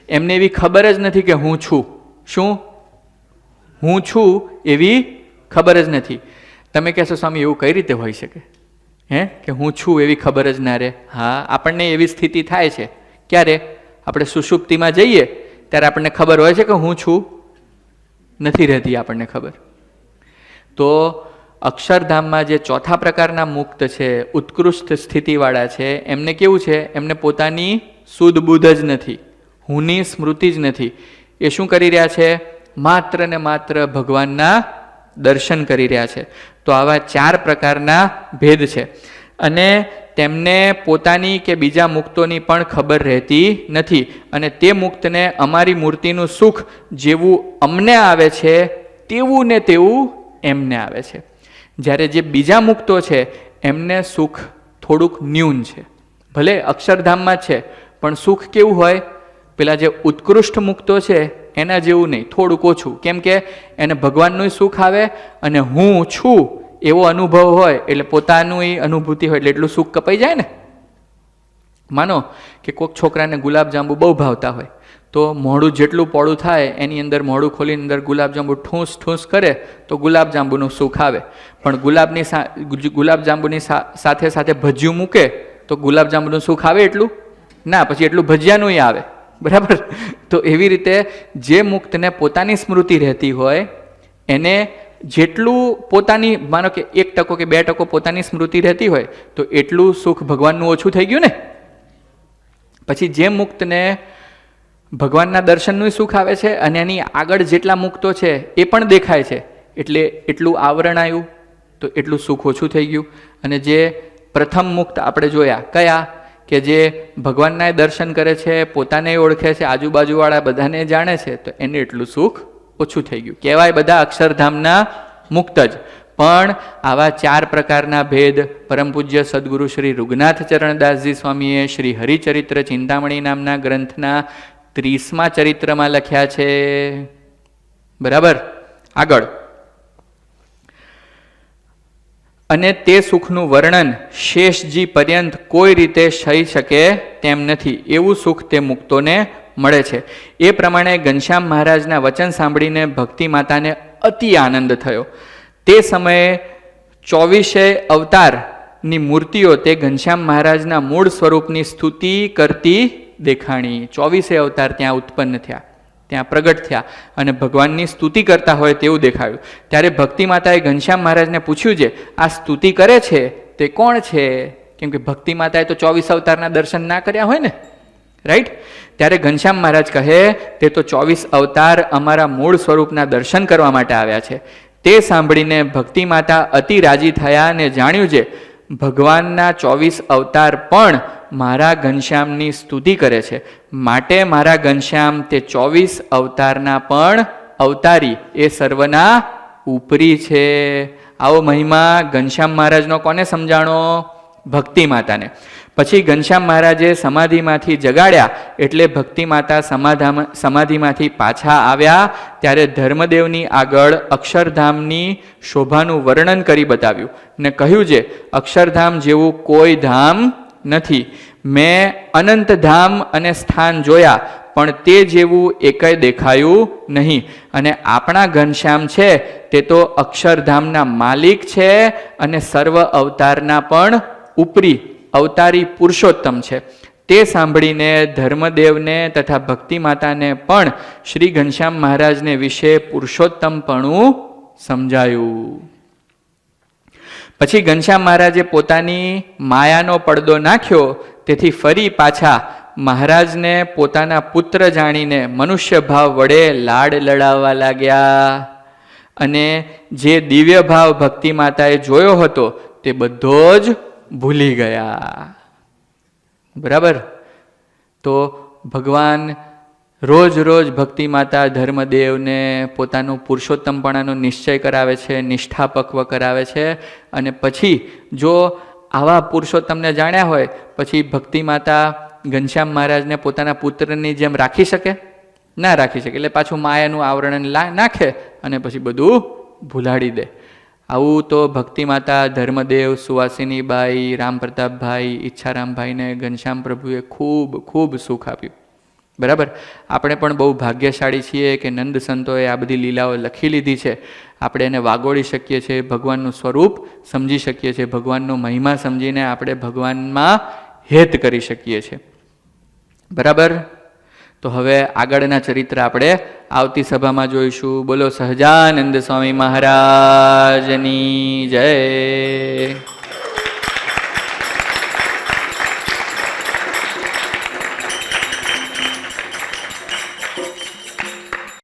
એમને એવી ખબર જ નથી કે હું છું. શું? હું છું એવી ખબર જ નથી. તમે કહેશો સ્વામી એવું કઈ રીતે હોઈ શકે? કે હું છું એવી ખબર જ ના રહે? હા, આપણને એવી સ્થિતિ થાય છે. ક્યારે? આપણે સુષુપ્તિમાં જઈએ ત્યારે આપણને ખબર હોય છે કે હું છું, નથી રહેતી આપણને ખબર. તો અક્ષરધામમાં જે ચોથા પ્રકારના મુક્ત છે, ઉત્કૃષ્ટ સ્થિતિવાળા છે, એમને કેવું છે? એમને પોતાની શુદ્ધ બુદ્ધ જ નથી, હુંની સ્મૃતિ જ નથી. એ શું કરી રહ્યા છે? માત્ર ને માત્ર ભગવાનના દર્શન કરી રહ્યા છે. તો આવા 4 પ્રકારના ભેદ છે. અને તેમને પોતાની કે બીજા મુક્તોની પણ ખબર રહેતી નથી. અને તે મુક્તને અમારી મૂર્તિનું સુખ જેવું અમને આવે છે તેવું ને તેવું એમને આવે છે. જ્યારે જે બીજા મુક્તો છે એમને સુખ થોડુંક ન્યૂન છે. ભલે અક્ષરધામમાં છે પણ સુખ કેવું હોય? પેલા જે ઉત્કૃષ્ટ મુક્તો છે એના જેવું નહીં, થોડુંક ઓછું. કેમ કે એને ભગવાનનું સુખ આવે અને હું છું એવો અનુભવ હોય, એટલે પોતાનું અનુભૂતિ હોય એટલે એટલું સુખ કપાઈ જાય ને. માનો કે કોઈક છોકરાને ગુલાબજાંબુ બહુ ભાવતા હોય તો મોઢું જેટલું પોળું થાય એની અંદર મોઢું ખોલીને અંદર ગુલાબજાંબુ ઠૂંસ ઠૂંસ કરે તો ગુલાબજાંબુનું સુખ આવે. પણ ગુલાબજાંબુની સાથે સાથે ભજીયું મૂકે તો ગુલાબજાંબુનું સુખ આવે એટલું ના, પછી એટલું ભજીયાનું આવે. બરાબર? તો એવી રીતે જે મુક્તને પોતાની સ્મૃતિ રહેતી હોય એને જેટલું પોતાની, માનો કે 1% કે 2% પોતાની સ્મૃતિ રહેતી હોય તો એટલું સુખ ભગવાનનું ઓછું થઈ ગયું ને. પછી જે મુક્તને ભગવાનના દર્શનનું સુખ આવે છે અને એની આગળ જેટલા મુક્તો છે એ પણ દેખાય છે, એટલે એટલું આવરણ આવ્યું તો એટલું સુખ ઓછું થઈ ગયું. અને જે પ્રથમ મુક્ત આપણે જોયા કયા? કે જે ભગવાનના દર્શન કરે છે, પોતાને ઓળખે છે, આજુબાજુવાળા બધાને જાણે છે, તો એને એટલું સુખ ઓછું થઈ ગયું. કહેવાય બધા અક્ષરધામના મુક્ત જ. પણ આવા 4 પ્રકારના ભેદ પરમ પૂજ્ય સદગુરુ શ્રી રુગનાથ ચરણદાસજી સ્વામીએ શ્રી હરિચરિત્ર ચિંતામણી નામના ગ્રંથના 30મા ચરિત્રમાં લખ્યા છે. બરાબર? આગળ. અને તે સુખનું વર્ણન શેષજી પર્યંત કોઈ રીતે થઈ શકે તેમ નથી. એવું સુખ તે મુક્તોને મળે છે. એ પ્રમાણે ઘનશ્યામ મહારાજના વચન સાંભળીને ભક્તિ માતાને અતિ આનંદ થયો. તે સમયે 24 અવતારની મૂર્તિઓ તે ઘનશ્યામ મહારાજના મૂળ સ્વરૂપની સ્તુતિ કરતી દેખાણી. 24 અવતાર ત્યાં ઉત્પન્ન થયા, ત્યાં પ્રગટ થયા અને ભગવાનની સ્તુતિ કરતા હોય તેવું દેખાયું. ત્યારે ભક્તિ માતાએ ઘનશ્યામ મહારાજને પૂછ્યું છે આ સ્તુતિ કરે છે તે કોણ છે? કેમ કે ભક્તિ માતાએ તો 24 અવતારના દર્શન ના કર્યા હોય ને, રાઈટ? ત્યારે ઘનશ્યામ મહારાજ કહે તે તો 24 અવતાર અમારા મૂળ સ્વરૂપના દર્શન કરવા માટે આવ્યા છે. તે સાંભળીને ભક્તિ માતા અતિ રાજી થયા અને જાણ્યું છે ભગવાનના 24 અવતાર પણ મારા ઘનશ્યામની સ્તુતિ કરે છે, માટે મારા ઘનશ્યામ તે 24 અવતારના પણ અવતારી, એ સર્વના ઉપરી છે. આવો મહિમા ઘનશ્યામ મહારાજનો કોને સમજાણો? ભક્તિ માતાને. પછી ઘનશ્યામ મહારાજે સમાધિમાંથી જગાડ્યા એટલે ભક્તિ માતા સમાધિમાંથી પાછા આવ્યા ત્યારે ધર્મદેવની આગળ અક્ષરધામની શોભાનું વર્ણન કરી બતાવ્યું ને કહ્યું છે અક્ષરધામ જેવું કોઈ ધામ નથી. મેં અનંત ધામ અને સ્થાન જોયા પણ તે જેવું એકય દેખાયું નહીં. અને આપણા ઘનશ્યામ છે તે તો અક્ષરધામના માલિક છે અને સર્વ અવતારના પણ ઉપરી અવતારી પુરુષોત્તમ છે. તે સાંભળીને ધર્મદેવને તથા ભક્તિ માતાને પણ શ્રી ઘનશ્યામ મહારાજને વિશે પુરુષોત્તમપણું સમજાયું. પછી ઘનશ્યામ મહારાજે પોતાની માયાનો પડદો નાખ્યો તેથી ફરી પાછા મહારાજને પોતાના પુત્ર જાણીને મનુષ્ય ભાવ વડે લાડ લડાવવા લાગ્યા અને જે દિવ્ય ભાવ ભક્તિ માતાએ જોયો હતો તે બધો જ ભૂલી ગયા. બરાબર. તો ભગવાન રોજ રોજ ભક્તિ માતા ધર્મદેવને પોતાનું પુરુષોત્તમપણાનો નિશ્ચય કરાવે છે, નિષ્ઠાપક્વ કરાવે છે. અને પછી જો આવા પુરુષોત્તમને જાણ્યા હોય પછી ભક્તિ માતા ઘનશ્યામ મહારાજને પોતાના પુત્રની જેમ રાખી શકે? ના રાખી શકે. એટલે પાછું માયાનું આવરણ નાખે અને પછી બધું ભૂલાડી દે. આવું તો ભક્તિ માતા ધર્મદેવ, સુવાસિનીબાઈ, રામ પ્રતાપભાઈ, ઈચ્છારામભાઈને ઘનશ્યામ પ્રભુએ ખૂબ ખૂબ સુખ આપ્યું. બરાબર. આપણે પણ બહુ ભાગ્યશાળી છીએ કે નંદ સંતોએ આ બધી લીલાઓ લખી લીધી છે. આપણે એને વાગોળી શકીએ છીએ, ભગવાનનું સ્વરૂપ સમજી શકીએ છીએ, ભગવાનનો મહિમા સમજીને આપણે ભગવાનમાં હેત કરી શકીએ છીએ. બરાબર. તો હવે આગળના ચરિત્ર આપણે આવતી સભામાં જોઈશું. બોલો સહજાનંદ સ્વામી મહારાજની જય.